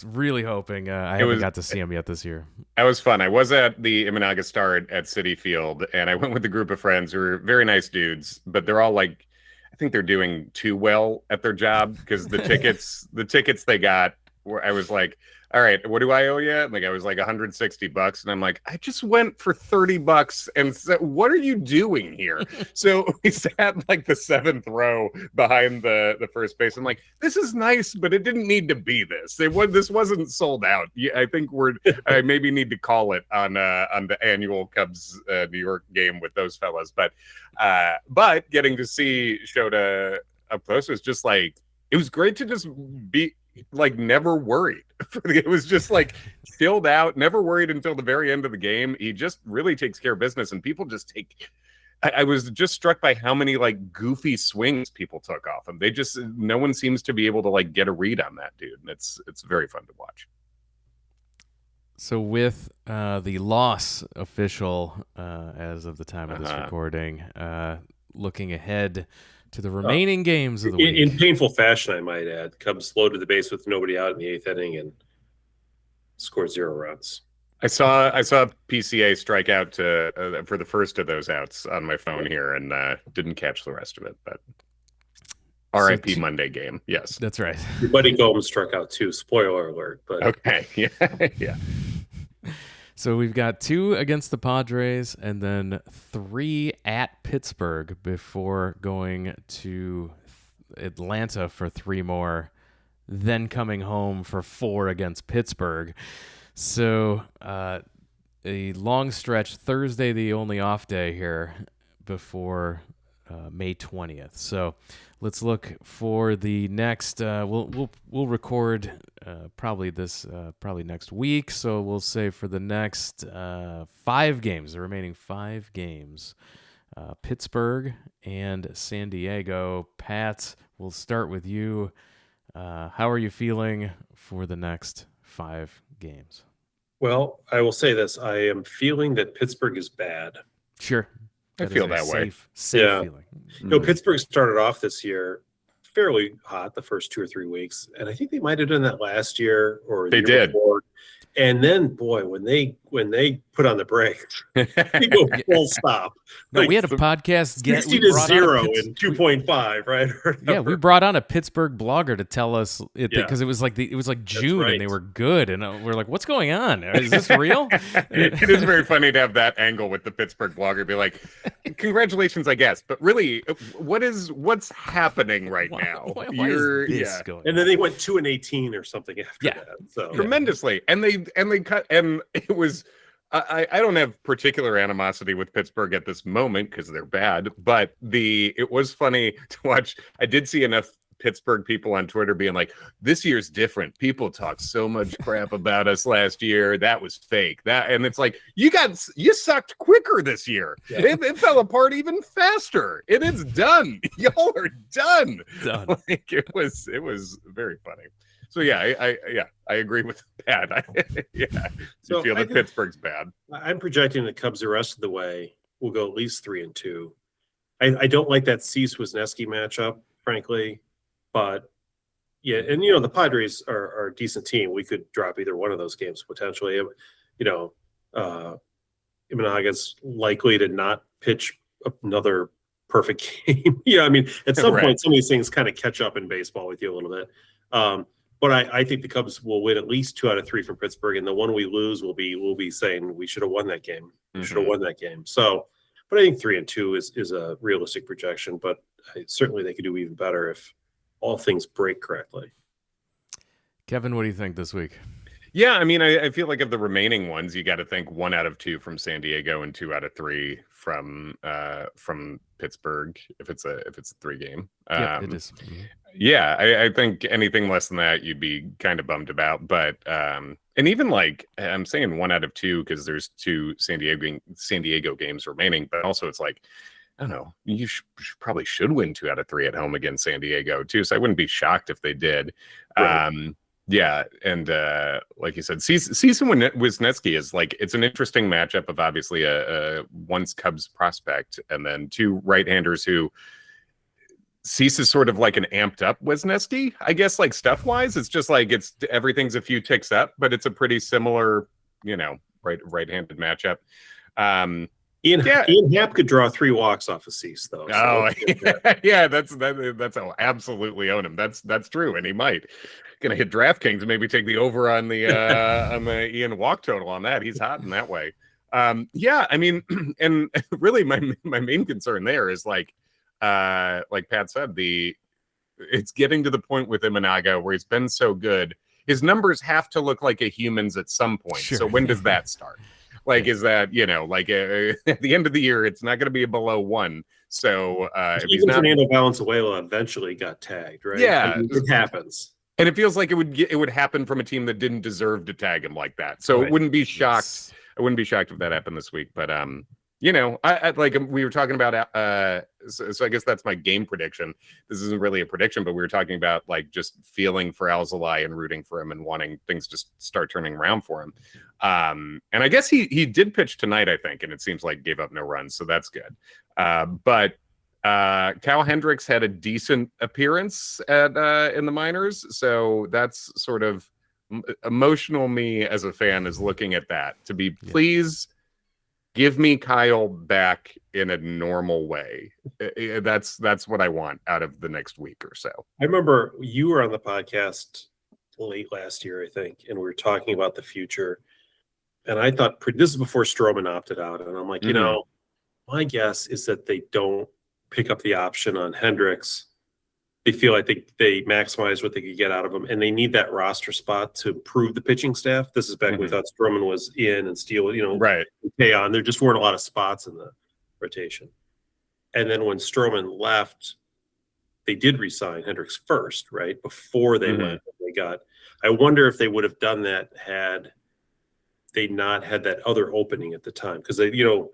B: really hoping. I haven't got to see him yet this year.
D: That was fun. I was at the Imanaga start at Citi Field, and I went with a group of friends who were very nice dudes, but they're all like, I think they're doing too well at their job, because the tickets they got were, I was like, all right, what do I owe you? Like, I was like $160, and I'm like, I just went for $30 and said, what are you doing here? So we sat like the 7th row behind the first base. I'm like, this is nice, but it didn't need to be this. This wasn't sold out. Yeah, I think I maybe need to call it on the annual Cubs New York game with those fellas. But getting to see Shota up close was just like, it was great to just be like never worried. It was just like chilled out, never worried until the very end of the game. He just really takes care of business, and people just take. I was just struck by how many like goofy swings people took off him. No one seems to be able to like get a read on that dude, and it's very fun to watch.
B: So with the loss official as of the time of this recording, looking ahead to the remaining games of the week.
C: In painful fashion, I might add. Cubs loaded the base with nobody out in the 8th inning and scored 0 runs.
D: I saw PCA strike out for the first of those outs on my phone here, and didn't catch the rest of it. But R.I.P. Monday game. Yes,
B: that's right.
C: Your buddy Gomes struck out too. Spoiler alert. But
D: okay, yeah.
B: So we've got 2 against the Padres and then 3 at Pittsburgh before going to Atlanta for 3 more, then coming home for 4 against Pittsburgh. So a long stretch. Thursday, the only off day here before May 20th. So let's look for the next. We'll record probably next week. So we'll say for the next 5 games, the remaining 5 games, Pittsburgh and San Diego. Pat, we'll start with you. How are you feeling for the next 5 games?
C: Well, I will say this. I am feeling that Pittsburgh is bad.
B: Sure.
D: I feel that way.
B: Safe feeling.
C: Pittsburgh started off this year fairly hot the first 2 or 3 weeks, and I think they might have done that last year or the year before. And then, boy, when they put on the brakes, they go full stop.
B: No, we had a podcast
C: 60 to 0 in 2.5, right?
B: Yeah, we brought on a Pittsburgh blogger to tell us because it was like June and they were good, and we're like, "What's going on? Is this real?"
D: It is very funny to have that angle with the Pittsburgh blogger be like, "Congratulations, I guess," but really, what's happening right now?
B: Why is this going on?
C: And then they went 2-18 or something after that. So
D: tremendously, and they cut, and it was. I don't have particular animosity with Pittsburgh at this moment because they're bad, but it was funny to watch. I did see enough Pittsburgh people on Twitter being like, "This year's different. People talk so much crap about us last year. That was fake." And it's like you sucked quicker this year. Yeah. It fell apart even faster. It is done. Y'all are done. Like, it was very funny. So I agree with Pat. So feel that Pittsburgh's bad.
C: I'm projecting the Cubs the rest of the way will go at least 3-2. I don't like that Cease-Wisniewski matchup, frankly, but yeah, and the Padres are a decent team. We could drop either one of those games potentially. Imanaga's likely to not pitch another perfect game. At some point, some of these things kind of catch up in baseball with you a little bit. But I think the Cubs will win at least 2 out of 3 from Pittsburgh, and the one we lose we'll be saying we should have won that game. We should have won that game. So, but I think 3-2 is a realistic projection. But certainly they could do even better if all things break correctly.
B: Kevin, what do you think this week?
D: Yeah, I feel like of the remaining ones, you got to think 1 out of 2 from San Diego and 2 out of 3 from Pittsburgh. If it's a 3 game,
B: it is.
D: Yeah, I think anything less than that, you'd be kind of bummed about. But and even like I'm saying 1 out of 2 because there's 2 San Diego games remaining. But also it's like, I don't know, you probably should win 2 out of 3 at home against San Diego too. So I wouldn't be shocked if they did. Right. Yeah, and like you said, Cease-Wisniewski is like, it's an interesting matchup of obviously a once Cubs prospect and then 2 right-handers who Cease is sort of like an amped up Wisniewski, I guess, like stuff-wise. It's just like everything's a few ticks up, but it's a pretty similar, right-handed matchup.
C: Ian Happ could draw 3 walks off of Cease, though.
D: So yeah, that's absolutely own him. That's true, and he might. Gonna hit DraftKings and maybe take the over on the on the Ian walk total on that. He's hot in that way. And really my main concern there is like Pat said, it's getting to the point with Imanaga where he's been so good. His numbers have to look like a human's at some point. Sure. So when does that start? Like, is that, at the end of the year, it's not going to be below 1. So
C: even Fernando Valenzuela eventually got tagged, right?
D: Yeah,
C: it happens.
D: And it feels like it would happen from a team that didn't deserve to tag him like that. So It wouldn't be shocked. Yes. I wouldn't be shocked if that happened this week. But I like we were talking about. So I guess that's my game prediction. This isn't really a prediction, but we were talking about like just feeling for Alzolay and rooting for him and wanting things to start turning around for him. And I guess he did pitch tonight, I think, and it seems like gave up no runs, so that's good. But Cal Hendricks had a decent appearance in the minors, so that's sort of emotional. Me as a fan is looking at that to be please give me Kyle back in a normal way. That's what I want out of the next week or so.
C: I remember you were on the podcast late last year, I think, and we were talking about the future. And I thought this is before Stroman opted out, and I'm like, my guess is that they don't pick up the option on Hendricks. They feel like they maximize what they could get out of him, and they need that roster spot to improve the pitching staff. This is back when we thought Stroman was in and Steele,
D: right.
C: Pay on. There just weren't a lot of spots in the rotation. And then when Stroman left, they did resign Hendricks first, right? Before they
D: Mhm.
C: went, they got. I wonder if they would have done that had they not had that other opening at the time, because they, it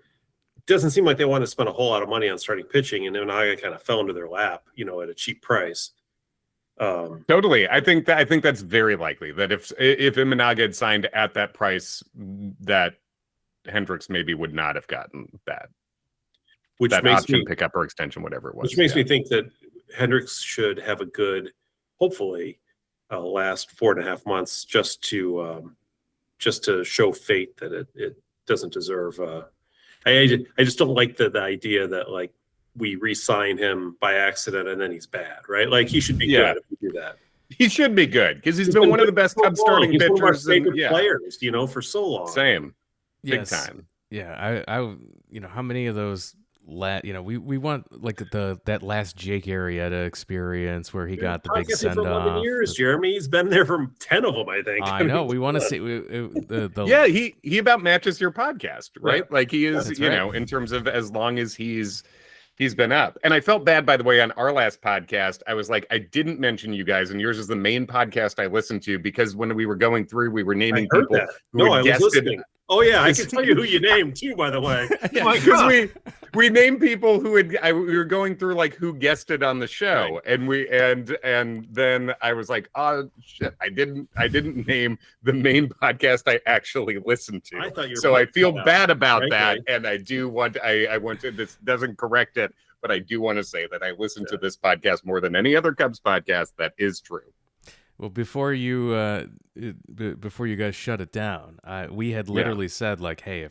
C: doesn't seem like they want to spend a whole lot of money on starting pitching, and then I kind of fell into their lap, at a cheap price.
D: Totally. I think that's very likely that if Imanaga had signed at that price, that Hendricks maybe would not have gotten that option pickup or extension, whatever it was.
C: Which makes me think that Hendricks should have a good, hopefully, last 4.5 months just to show fate that it doesn't deserve. I just don't like the idea that like we re-sign him by accident and then he's bad, right? Like he should be good if we do that.
D: He should be good because he's been one of the best Cubs starting pitchers.
C: One of our favorite players, for so long.
D: Same.
B: Yes.
D: Big time.
B: Yeah, I how many of those we want like that last Jake Arrieta experience where he got the big send off.
C: 11 years, Jeremy. He's been there for 10 of them, I think.
B: I know. We want to see
D: Yeah, he about matches your podcast, right?
C: Yeah.
D: Like he is, in terms of as long as he's been up. And I felt bad, by the way, on our last podcast. I was like, I didn't mention you guys, and yours is the main podcast I listened to, because when we were going through, we were naming people who had guested.
C: Oh yeah, I can tell you who you named too, by the way.
D: Because we named people who we were going through like who guested on the show, right. and then I was like, oh shit, I didn't name the main podcast I actually listened to.
C: I thought you were
D: so I feel bad about
C: right,
D: that,
C: right.
D: And I do want I want to. This doesn't correct it, but I do want to say that I listen to this podcast more than any other Cubs podcast. That is true.
B: Well, before you guys shut it down, we had literally said like, hey,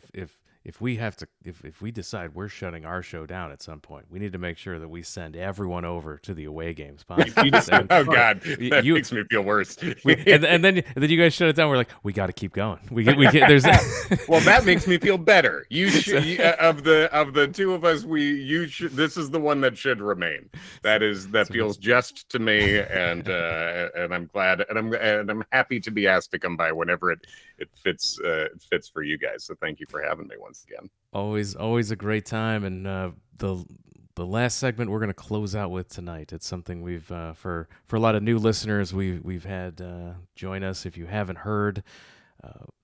B: if we decide we're shutting our show down at some point, we need to make sure that we send everyone over to the away games podcast.
D: Oh God, that makes me feel worse.
B: and then you guys shut it down. We're like, we got to keep going. We get there's
D: well, that makes me feel better. You should of the two of us, you should. This is the one that should remain. That feels just to me, and I'm glad, and I'm happy to be asked to come by whenever it fits for you guys. So thank you for having me once again.
B: Always a great time. And the last segment we're going to close out with tonight, it's something we've for a lot of new listeners we've had join us. If you haven't heard,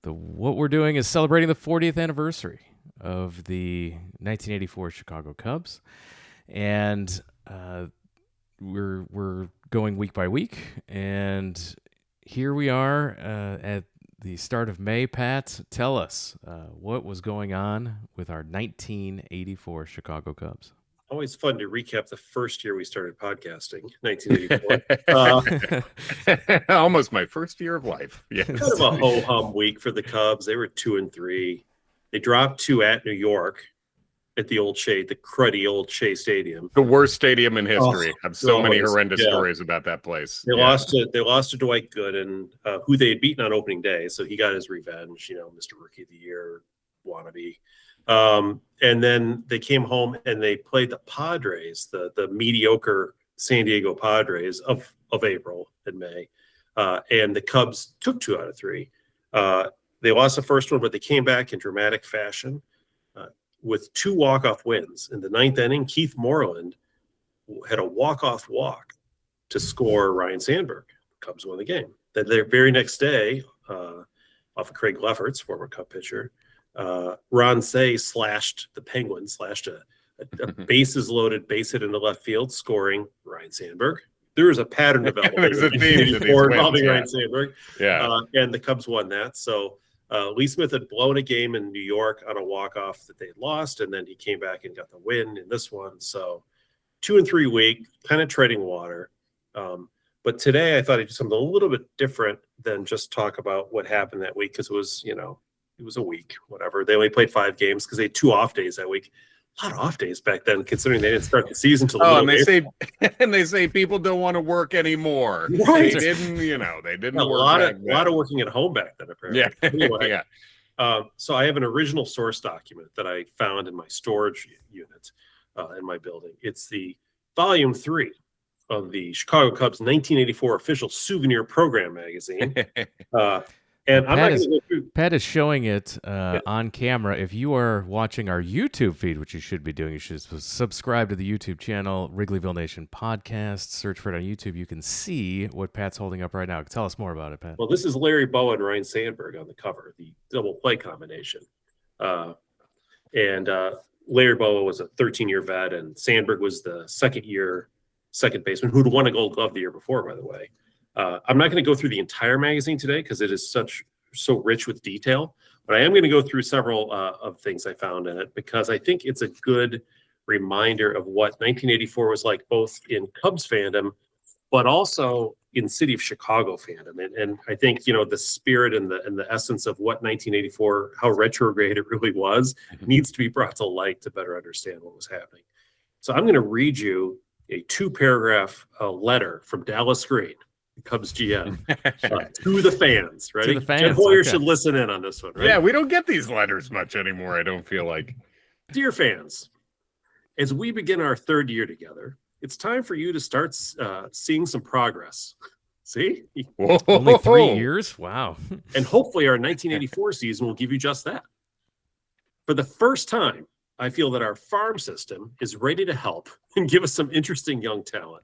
B: what we're doing is celebrating the 40th anniversary of the 1984 Chicago Cubs, and we're going week by week, and here we are at the start of May. Pat, tell us what was going on with our 1984 Chicago Cubs.
C: Always fun to recap the first year we started podcasting, 1984.
D: Almost my first year of life. Yes.
C: Kind of a ho-hum week for the Cubs. They were 2-3. They dropped 2 at New York at the cruddy old Shea Stadium.
D: The worst stadium in history. I have so many horrendous stories about that place.
C: They lost to Dwight Gooden, who they had beaten on opening day, so he got his revenge, Mr. Rookie of the Year wannabe. And then they came home and they played the Padres, the mediocre San Diego Padres of April and May. And the Cubs took 2 out of 3. They lost the first one, but they came back in dramatic fashion with 2 walk-off wins. In the 9th inning, Keith Moreland had a walk-off walk to score Ryan Sandberg. The Cubs won the game. Then the very next day, off of Craig Lefferts, former Cub pitcher, Ron Say slashed the Penguins, a bases loaded base hit into left field, scoring Ryan Sandberg. There was a pattern developing.
D: There's a theme
C: involving Ryan Sandberg.
D: Yeah.
C: And the Cubs won that. So Lee Smith had blown a game in New York on a walk-off that they had lost, and then he came back and got the win in this one. So 2-3 week, penetrating water. But today I thought I'd do something a little bit different than just talk about what happened that week, because it was, it was a week, whatever. They only played 5 games because they had 2 off days that week. A lot of off days back then, considering they didn't start the season till.
D: And they say people don't want to work anymore.
C: Right.
D: They didn't, they didn't.
C: A lot of working at home back then, apparently.
D: Yeah.
C: Anyway, so I have an original source document that I found in my storage unit in my building. It's the volume 3 of the Chicago Cubs 1984 official souvenir program magazine. And I'm not going to go through.
B: Pat is showing it on camera. If you are watching our YouTube feed, which you should be doing, you should subscribe to the YouTube channel, Wrigleyville Nation Podcast. Search for it on YouTube. You can see what Pat's holding up right now. Tell us more about it, Pat.
C: Well, this is Larry Bowa and Ryan Sandberg on the cover, the double play combination. And Larry Bowa was a 13-year vet, and Sandberg was the second-year second baseman who'd won a Gold Glove the year before, by the way. I'm not going to go through the entire magazine today because it is so rich with detail, but I am going to go through several of things I found in it because I think it's a good reminder of what 1984 was like, both in Cubs fandom, but also in city of Chicago fandom. And I think, the spirit and the essence of what 1984, how retrograde it really was, needs to be brought to light to better understand what was happening. So I'm going to read you a 2-paragraph letter from Dallas Green, Cubs GM, to the fans. Ready?
B: To the fans.
C: Jeff Hoyer should listen in on this one. Right?
D: Yeah, we don't get these letters much anymore, I don't feel like.
C: Dear fans, as we begin our third year together, it's time for you to start seeing some progress. See?
D: Whoa.
B: Only 3 years? Wow.
C: And hopefully our 1984 season will give you just that. For the first time, I feel that our farm system is ready to help and give us some interesting young talent.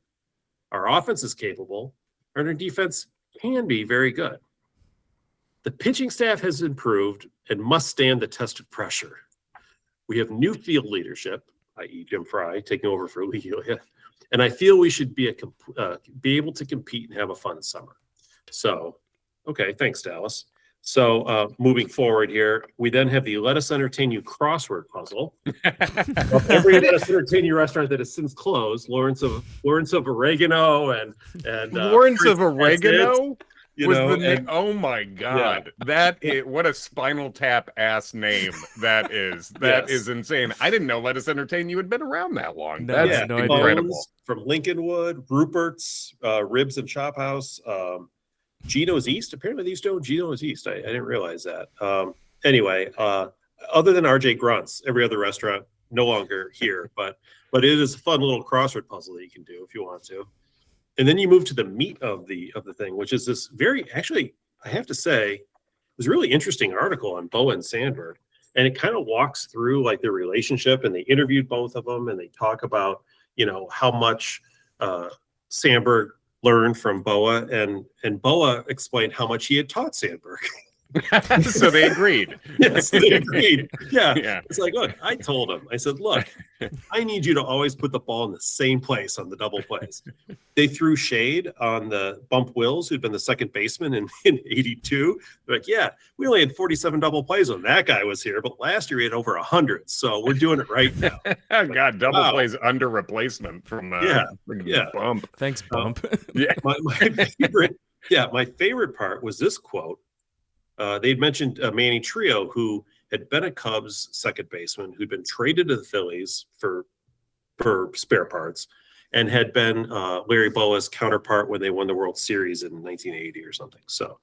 C: Our offense is capable, and our defense can be very good. The pitching staff has improved and must stand the test of pressure. We have new field leadership, i.e. Jim Fry, taking over for Lee Healy, and I feel we should be able to compete and have a fun summer. So, okay, thanks, Dallas. So moving forward here, we then have the Let Us Entertain You crossword puzzle. Every Let Us Entertain You restaurant that has since closed, Lawrence of Oregano and
D: Lawrence of Oregano was the name.
C: and-
D: Oh my God, what a Spinal Tap ass name that is. That is insane. I didn't know Let Us Entertain You had been around that long.
B: No,
D: That's
B: yeah, no idea.
D: incredible.
C: Bones from Lincolnwood, Rupert's Ribs and Chop House. Gino's East. Apparently these don't Gino's East. I didn't realize that. Anyway, other than RJ Grunt's, every other restaurant no longer here, but it is a fun little crossword puzzle that you can do if you want to. And then you move to the meat of the thing, which is this actually, I have to say, it was a really interesting article on Bowa and Sandberg. And it kind of walks through like their relationship, and they interviewed both of them, and they talk about, how much Sandberg learned from Bowa, and Bowa explained how much he had taught Sandberg.
D: So they agreed.
C: Yes, they agreed. Yeah.
D: Yeah.
C: It's like, look, I told him, I said, look, I need you to always put the ball in the same place on the double plays. They threw shade on the Bump Wills, who'd been the second baseman in 82. They're like, yeah, we only had 47 double plays when that guy was here, but last year he had over 100. So we're doing it right now.
D: God, double plays under replacement from Bump.
B: Thanks, Bump.
D: Yeah.
C: My favorite part was this quote. They'd mentioned Manny Trio, who had been a Cubs second baseman who'd been traded to the Phillies for spare parts, and had been Larry Bowa's counterpart when they won the World Series in 1980 or something. So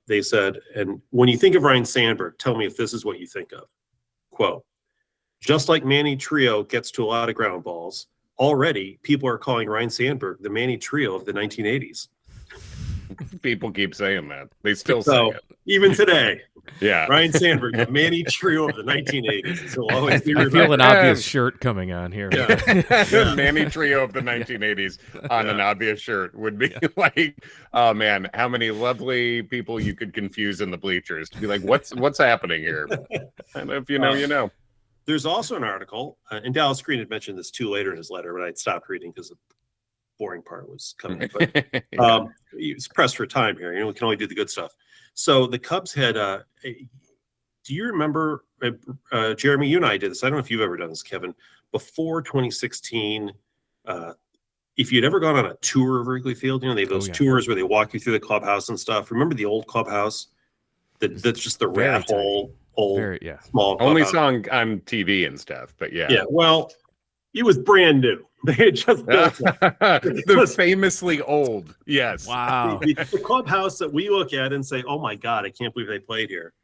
C: they said, and when you think of Ryan Sandberg, tell me if this is what you think of. Quote, just like Manny Trio gets to a lot of ground balls, already people are calling Ryan Sandberg the Manny Trio of the 1980s.
D: People keep saying that. They still say it.
C: Even today.
D: Yeah.
C: Ryan Sandberg, the Manny Trio of the 1980s. He'll always be
B: I feel
C: remembered.
B: an obvious shirt coming on here.
C: Yeah.
D: Manny Trio of the 1980s on an obvious shirt would be like, oh man, how many lovely people you could confuse in the bleachers to be like, what's happening here? And if you know, you know.
C: There's also an article, and Dallas Green had mentioned this too later in his letter, but I'd stopped reading because the boring part was coming. But he was pressed for time here. We can only do the good stuff. So the Cubs had do you remember, Jeremy, you and I did this. I don't know if you've ever done this, Kevin. Before 2016, if you'd ever gone on a tour of Wrigley Field, they have those tours where they walk you through the clubhouse and stuff. Remember the old clubhouse? That's just the rat hole, old, small clubhouse.
D: Only saw on TV and stuff, but yeah.
C: Yeah, well, it was brand new. They had just built it.
D: The famously old. Yes.
B: Wow.
C: The clubhouse that we look at and say, oh my God, I can't believe they played here.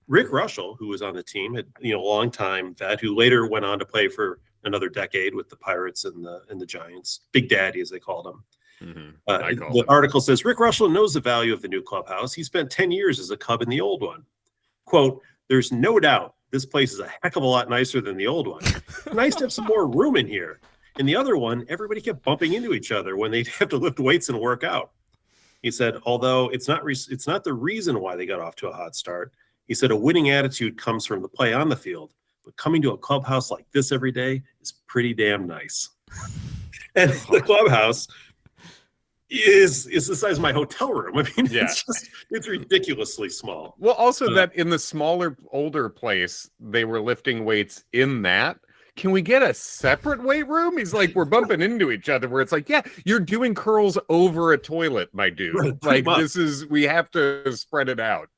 C: Rick Russell, who was on the team, had long-time vet who later went on to play for another decade with the Pirates and the Giants, Big Daddy as they called him. The article says, Rick Russell knows the value of the new clubhouse. He spent 10 years as a Cub in the old one. Quote, there's no doubt this place is a heck of a lot nicer than the old one. It's nice to have some more room in here. In the other one, everybody kept bumping into each other when they'd have to lift weights and work out. He said, although it's not the reason why they got off to a hot start. He said, a winning attitude comes from the play on the field, but coming to a clubhouse like this every day is pretty damn nice. And the clubhouse is the size of my hotel room. I mean, it's ridiculously small.
D: Well, also that in the smaller, older place, they were lifting weights in that. Can we get a separate weight room? He's like, we're bumping into each other where it's like, yeah, you're doing curls over a toilet, my dude. Right, like we have to spread it out.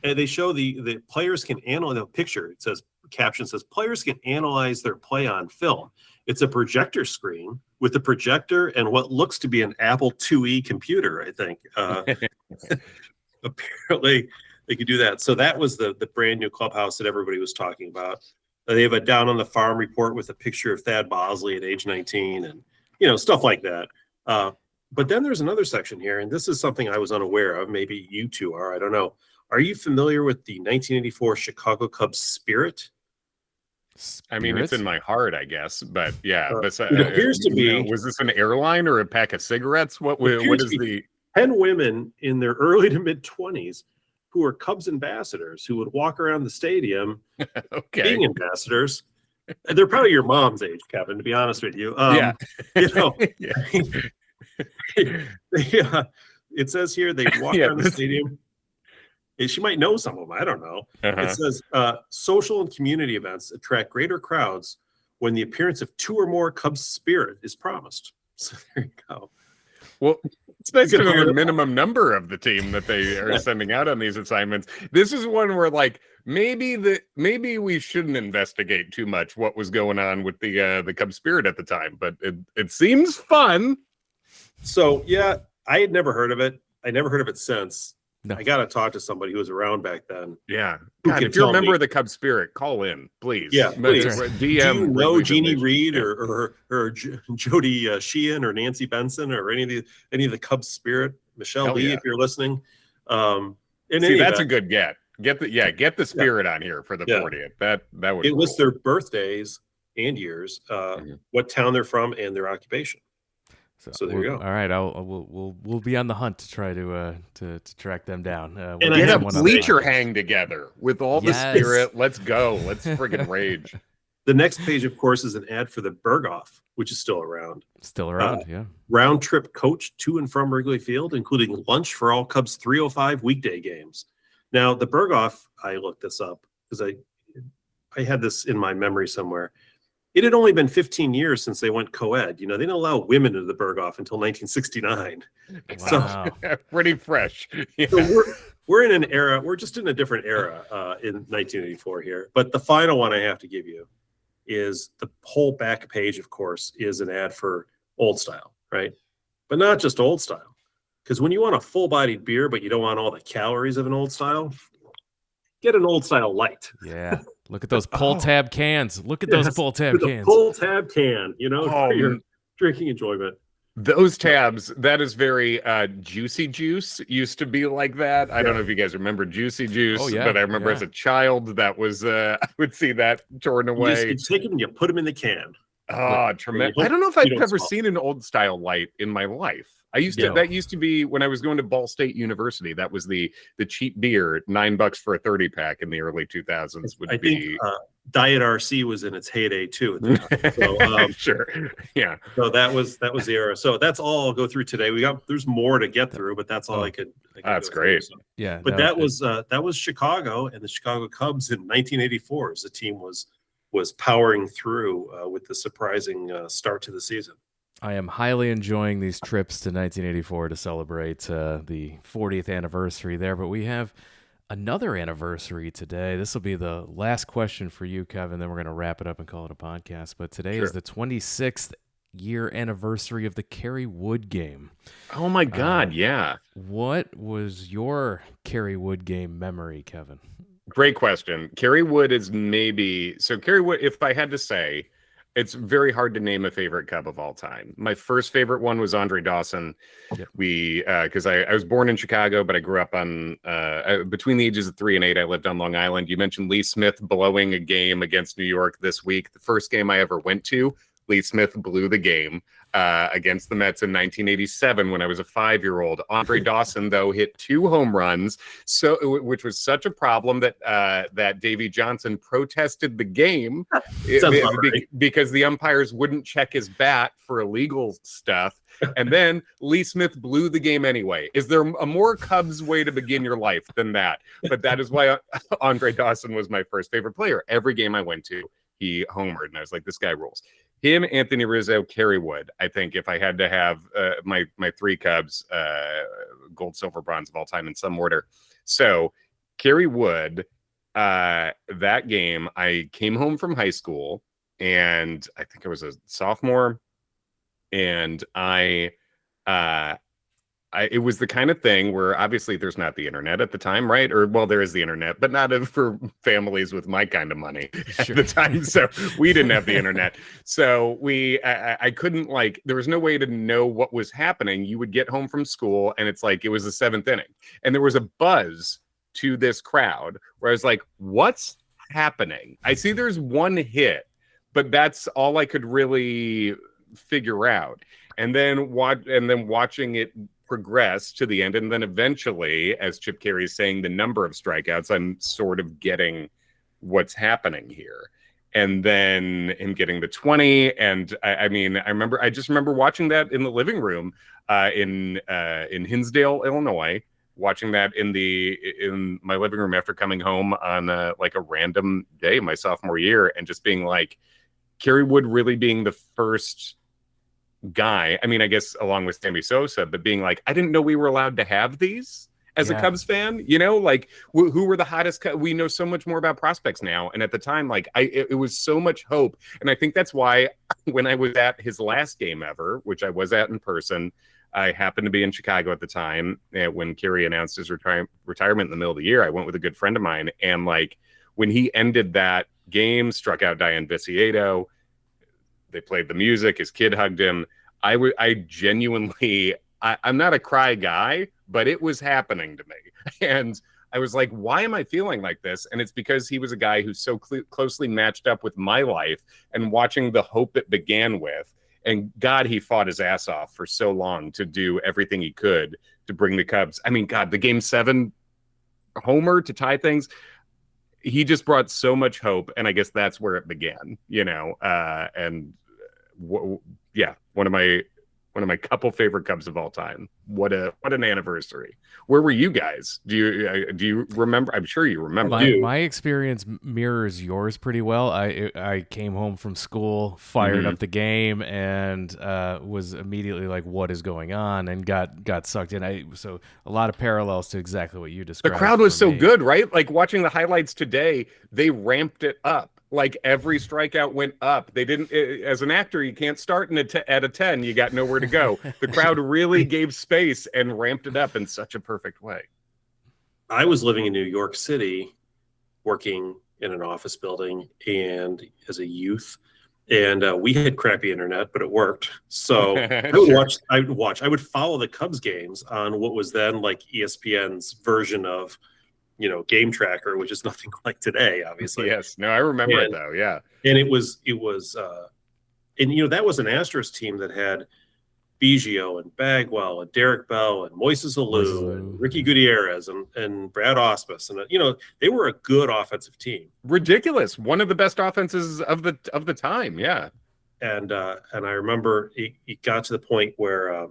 C: And they show the players can analyze the picture. It says, caption says, players can analyze their play on film. It's a projector screen with a projector and what looks to be an Apple IIe computer, I think. Apparently, they could do that. So that was the brand new clubhouse that everybody was talking about. They have a down on the farm report with a picture of Thad Bosley at age 19 and, stuff like that. But then there's another section here, and this is something I was unaware of. Maybe you two are. I don't know. Are you familiar with the 1984 Chicago Cubs spirit?
D: I mean, it's in my heart, I guess. But yeah,
C: it appears to be.
D: Was this an airline or a pack of cigarettes? What is the
C: 10 women in their early to mid 20s who are Cubs ambassadors who would walk around the stadium being ambassadors. They're probably your mom's age, Kevin, to be honest with you. It says here they walk around the stadium. She might know some of them. I don't know. It says social and community events attract greater crowds when the appearance of 2 or more Cubs spirit is promised. So there you go.
D: Well, it's nice to know the minimum number of the team that they are sending out on these assignments. This is one where, like, maybe we shouldn't investigate too much what was going on with the Cub spirit at the time, but it seems fun.
C: So yeah, I had never heard of it. I never heard of it since. No. I got to talk to somebody who was around back then.
D: Yeah. God, if you're a member of the Cub spirit, call in, please.
C: Yeah, please.
D: DM.
C: Do you know Jeannie Reed or Jody Sheehan or Nancy Benson or any of the Cub spirit? Michelle Lee, if you're listening.
D: That's a good get. Get the spirit on here for the 40th. That would.
C: It lists their birthdays and years, what town they're from, and their occupation. So there you go.
B: All right, we'll be on the hunt to try to track them down.
D: And get a bleacher hang together with all the spirit. Let's go. Let's friggin' rage.
C: The next page, of course, is an ad for the Berghoff, which is still around.
B: Yeah.
C: Round trip coach to and from Wrigley Field, including lunch for all Cubs 305 weekday games. Now, the Berghoff, I looked this up because I had this in my memory somewhere. It had only been 15 years since they went co-ed. They didn't allow women into the Berghoff until 1969.
B: Wow.
C: So
D: pretty fresh. Yeah.
C: So we're in an era. We're just in a different era in 1984 here. But the final one I have to give you is the whole back page, of course, is an ad for Old Style, right? But not just Old Style. Because when you want a full-bodied beer, but you don't want all the calories of an Old Style, get an Old Style Light.
B: Yeah. Look at those pull tab cans. Look at those pull tab cans.
C: Pull tab can, for your drinking enjoyment.
D: Those tabs, that is very Juicy Juice used to be like that. I don't know if you guys remember Juicy Juice, but I remember as a child that was I would see that torn away.
C: You take them and you put them in the can.
D: Oh, tremendous. I don't know if I've ever seen an Old Style Light in my life. That used to be when I was going to Ball State University. That was the cheap beer, $9 for a 30-pack in the early 2000s. I think
C: Diet RC was in its heyday too at the time. So,
D: sure, yeah.
C: So that was the era. So that's all I'll go through today. There's more to get through, but that's all I could.
D: That's great.
C: So. Yeah, but that was Chicago and the Chicago Cubs in 1984 as the team was powering through with the surprising start to the season.
B: I am highly enjoying these trips to 1984 to celebrate the 40th anniversary there, but we have another anniversary today. This will be the last question for you, Kevin, then we're going to wrap it up and call it a podcast. But today is the 26th year anniversary of the Kerry Wood game.
D: Oh, my God, yeah.
B: What was your Kerry Wood game memory, Kevin?
D: Great question. Kerry Wood is Kerry Wood, if I had to say, It's very hard to name a favorite Cub of all time. My first favorite one was Andre Dawson.
B: Yep.
D: Because I was born in Chicago, but I grew up on between the ages of 3 and 8. I lived on Long Island. You mentioned Lee Smith blowing a game against New York this week. The first game I ever went to, Lee Smith blew the game against the Mets in 1987 when I was a 5-year-old. Andre Dawson, though, hit 2 home runs, which was such a problem that Davey Johnson protested the game because the umpires wouldn't check his bat for illegal stuff. And then Lee Smith blew the game anyway. Is there a more Cubs way to begin your life than that? But that is why Andre Dawson was my first favorite player. Every game I went to, he homered, and I was like, this guy rules. Him, Anthony Rizzo, Kerry Wood. I think if I had to have my 3 Cubs, gold, silver, bronze of all time in some order. So Kerry Wood, that game, I came home from high school, and I think I was a sophomore, and it was the kind of thing where obviously there's not the internet at the time, right? Or, well, there is the internet, but not for families with my kind of money at the time. So we didn't have the internet. So I couldn't, there was no way to know what was happening. You would get home from school and it's like, it was the 7th inning. And there was a buzz to this crowd where I was like, what's happening? I see there's 1 hit, but that's all I could really figure out. And then watching it progress to the end, and then eventually, as Chip Caray is saying, the number of strikeouts, I'm sort of getting what's happening here. And then him getting the 20, and I just remember watching that in the living room in Hinsdale, Illinois, watching that in my living room after coming home on a random day my sophomore year, and just being like, Kerry Wood really being the first guy, I guess along with Sammy Sosa, but being like, I didn't know we were allowed to have these as a Cubs fan, who were the hottest we know so much more about prospects now, and at the time, it was so much hope. And I think that's why when I was at his last game ever, which I was at in person, I happened to be in Chicago at the time, when Kerry announced his retirement in the middle of the year. I went with a good friend of mine, and when he ended that game, struck out Diane Viciedo, they played the music, his kid hugged him. I genuinely, I'm not a cry guy, but it was happening to me. And I was like, why am I feeling like this? And it's because he was a guy who's so closely matched up with my life, and watching the hope it began with. And God, he fought his ass off for so long to do everything he could to bring the Cubs. God, the Game 7 homer to tie things, he just brought so much hope, and I guess that's where it began, one of my couple favorite Cubs of all time. What an anniversary. Where were you guys? Do you remember? I'm sure you remember.
B: My experience mirrors yours pretty well. I came home from school, fired up the game, and was immediately like, what is going on? And got sucked in. So a lot of parallels to exactly what you described.
D: The crowd was so good, right? Watching the highlights today, they ramped it up. Every strikeout went up. They didn't, as an actor, you can't start at a 10. You got nowhere to go. The crowd really gave space and ramped it up in such a perfect way.
C: I was living in New York City, working in an office building, and as a youth, and we had crappy internet, but it worked. So I would follow the Cubs games on what was then ESPN's version of Game Tracker, which is nothing like today, obviously.
D: Yes. No, I remember it though. Yeah.
C: And it was, that was an Astros team that had Biggio and Bagwell and Derek Bell and Moises Alou and Ricky Gutierrez and Brad Ausmus. And, they were a good offensive team.
D: Ridiculous. One of the best offenses of the time. Yeah.
C: And I remember it got to the point where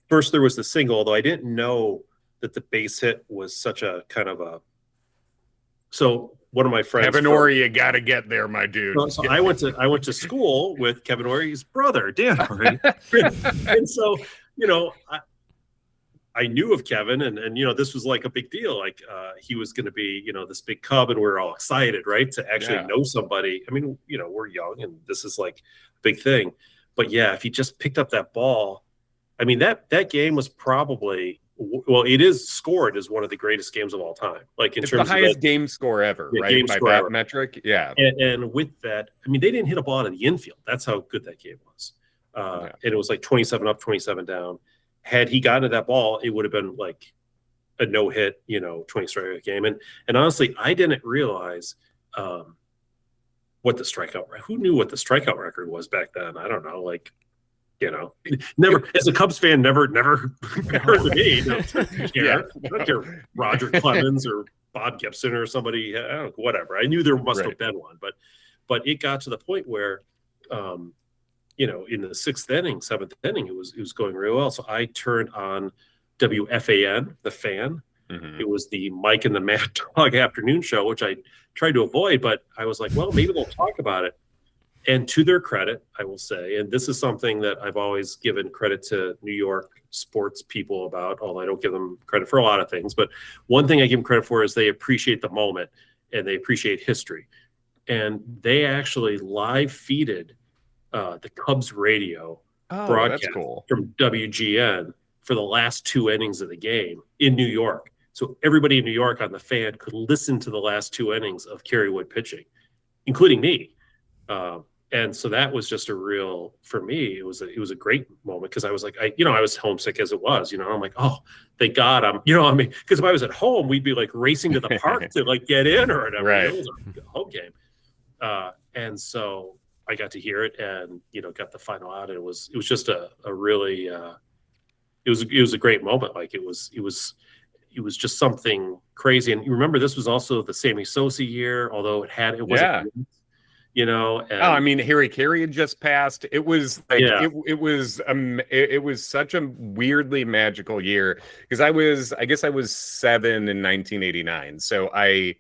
C: first there was the single, although I didn't know that the base hit was such a kind of a. So one of my friends,
D: Kevin Ory, you got to get there, my dude.
C: So I went to school with Kevin Ory's brother, Dan Ory, and so I knew of Kevin, and this was a big deal. He was going to be this big Cub, and we were all excited, right, to actually know somebody. We're young, and this is a big thing. But yeah, if he just picked up that ball, that game was probably well, it is scored as one of the greatest games of all time. Like
D: it's the highest game score ever, right?
C: Game
D: by
C: score
D: that
C: ever.
D: metric, yeah.
C: And with that, I mean, they didn't hit a ball out of the infield. That's how good that game was. And it was like 27 up, 27 down. Had he gotten to that ball, it would have been like a no hit, 20 strikeout game. And honestly, I didn't realize what the strikeout. Who knew what the strikeout record was back then? I don't know. Like, never as a Cubs fan, never heard of me. I don't care Roger Clemens or Bob Gibson or somebody. I don't know, whatever. I knew there must have been one, but it got to the point where, in the sixth inning, seventh inning, it was going real well. So I turned on WFAN, the Fan.
D: Mm-hmm.
C: It was the Mike and the Mad Dog afternoon show, which I tried to avoid, but I was like, well, maybe they'll talk about it. And to their credit, I will say, and this is something that I've always given credit to New York sports people about, although I don't give them credit for a lot of things. But one thing I give them credit for is they appreciate the moment and they appreciate history. And they actually live feeded the Cubs radio broadcast from WGN for the last two innings of the game in New York. So everybody in New York on the Fan could listen to the last two innings of Kerry Wood pitching, including me. And so that was just for me, it was a great moment because I was like, I was homesick as it was, I'm like, oh, thank God because if I was at home, we'd be like racing to the park to like get in or whatever.
D: Right.
C: It was a home game. And so I got to hear it and, got the final out. And it was just a really, it was a great moment. Like it was just something crazy. And you remember this was also the Sammy Sosa year, although it wasn't. And,
D: Harry Carey had just passed. It was like it was such a weirdly magical year because I guess I was 7 in 1989. So I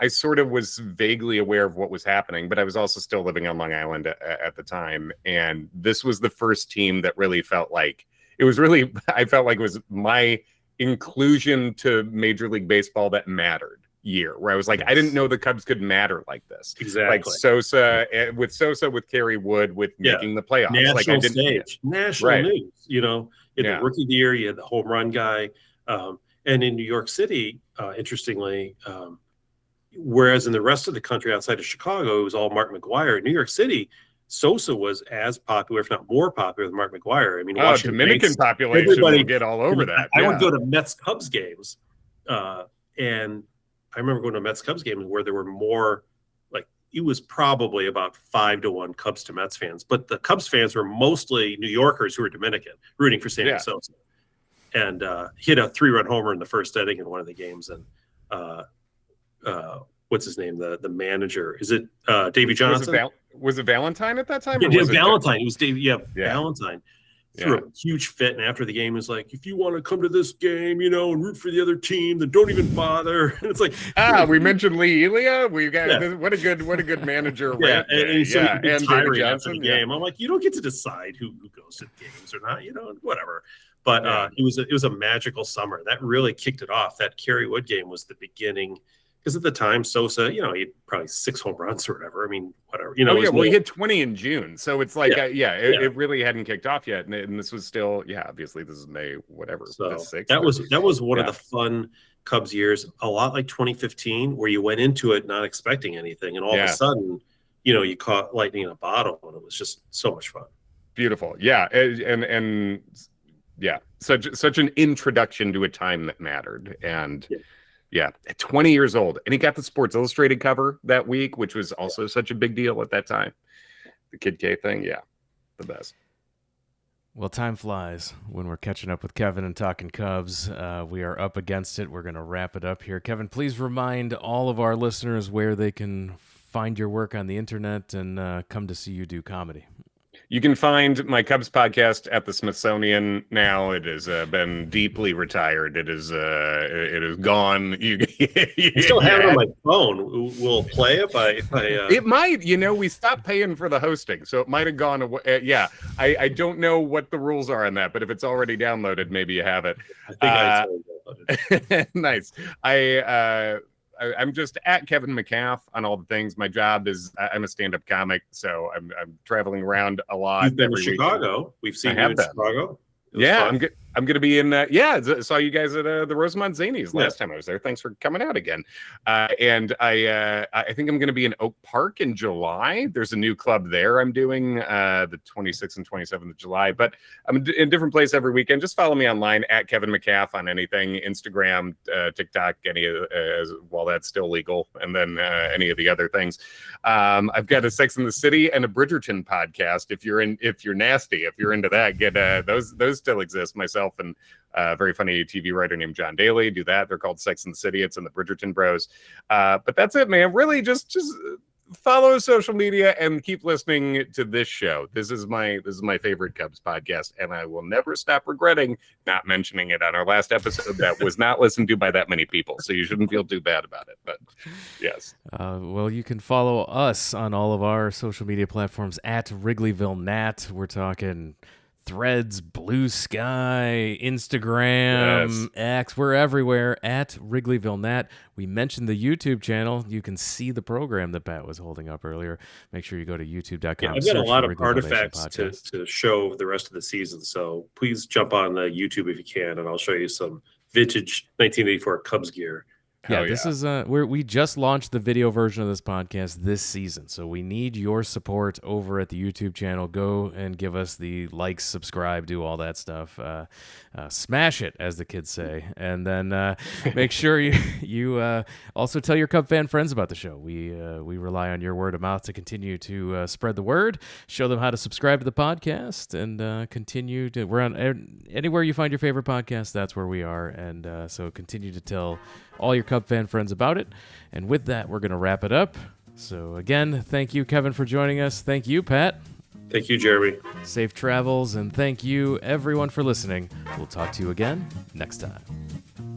D: sort of was vaguely aware of what was happening, but I was also still living on Long Island at the time. And this was the first team that really felt like I felt like it was my inclusion to Major League Baseball that mattered. Year where I was like, I didn't know the Cubs could matter like this.
C: Exactly.
D: Like Sosa, with Kerry Wood, with making the playoffs.
C: National stage, national news. In the rookie of the year, you had the home run guy. And in New York City, interestingly, whereas in the rest of the country outside of Chicago, it was all Mark McGwire. In New York City, Sosa was as popular, if not more popular than Mark McGwire. I mean,
D: Dominican population would get all over that.
C: I would go to Mets Cubs games, and I remember going to a Mets Cubs game where there were more, like it was probably about 5-1 Cubs to Mets fans, but the Cubs fans were mostly New Yorkers who were Dominican rooting for Sammy Sosa. And he had a 3-run homer in the first inning in one of the games. And what's his name? The manager, is it Davey Johnson?
D: Was it Valentine at that time?
C: Yeah, Valentine. It was Davey. Yeah, Valentine. Threw a huge fit, and after the game was like, if you want to come to this game, and root for the other team, then don't even bother. And it's like,
D: we mentioned Lee Elia. We got what a good manager.
C: And Davey Johnson. The game. I'm like, you don't get to decide who goes to the games or not, whatever. But it was a magical summer that really kicked it off. That Kerry Wood game was the beginning. Because at the time, Sosa, he had probably 6 home runs or whatever. I mean, whatever.
D: He hit 20 in June. So it's like, it really hadn't kicked off yet. And this was still, obviously this is May, whatever.
C: So
D: the 6th,
C: that was one of the fun Cubs years, a lot like 2015, where you went into it not expecting anything. And all of a sudden, you caught lightning in a bottle. And it was just so much fun.
D: Beautiful. Yeah. And such an introduction to a time that mattered. And at 20 years old. And he got the Sports Illustrated cover that week, which was also such a big deal at that time. The Kid K thing, the best.
B: Well, time flies when we're catching up with Kevin and talking Cubs. We are up against it. We're going to wrap it up here. Kevin, please remind all of our listeners where they can find your work on the internet and come to see you do comedy.
D: You can find my Cubs podcast at the Smithsonian now. It has been deeply retired. It is gone. You
C: still have it on my phone. Will it play if I
D: It might. We stopped paying for the hosting, so it might have gone away. I don't know what the rules are on that, but if it's already downloaded, maybe you have it.
C: I think I downloaded.
D: Nice. I'm just at Kevin McCaffrey on all the things. My job is I'm a stand-up comic, so I'm traveling around a lot.
C: You've been to Chicago. We've seen you in Chicago.
D: Yeah, I'm going to be in, saw you guys at the Rosemont Zanies last time I was there. Thanks for coming out again. And I think I'm going to be in Oak Park in July. There's a new club there I'm doing the 26th and 27th of July. But I'm in a different place every weekend. Just follow me online at Kevin McCaffrey on anything, Instagram, TikTok, while that's still legal. And then any of the other things. I've got a Sex and the City and a Bridgerton podcast. If you're nasty, if you're into that, get those still exist. Myself and a very funny TV writer named John Daly do that. They're called Sex and the City. It's in the Bridgerton Bros. But that's it, man. Really, just follow social media and keep listening to this show. This is my favorite Cubs podcast, and I will never stop regretting not mentioning it on our last episode that was not listened to by that many people. So you shouldn't feel too bad about it. But yes.
B: Well, you can follow us on all of our social media platforms at Wrigleyville Nat. We're talking Threads, Blue Sky, Instagram, X. We're everywhere at Wrigleyville Nat. We mentioned the YouTube channel. You can see the program that Pat was holding up earlier. Make sure you go to youtube.com.
C: Yeah, I've got a lot of artifacts to show the rest of the season, so please jump on YouTube if you can, and I'll show you some vintage 1984 Cubs gear.
B: Yeah, this is we just launched the video version of this podcast this season, so we need your support over at the YouTube channel. Go and give us the likes, subscribe, do all that stuff. Smash it, as the kids say, and then make sure you also tell your Cub fan friends about the show. We rely on your word of mouth to continue to spread the word, show them how to subscribe to the podcast, and continue to. We're on anywhere you find your favorite podcast. That's where we are, and so continue to tell all your Cub fan friends about it. And with that, we're going to wrap it up. So again, thank you, Kevin, for joining us. Thank you, Pat.
C: Thank you, Jeremy.
B: Safe travels, and thank you, everyone, for listening. We'll talk to you again next time.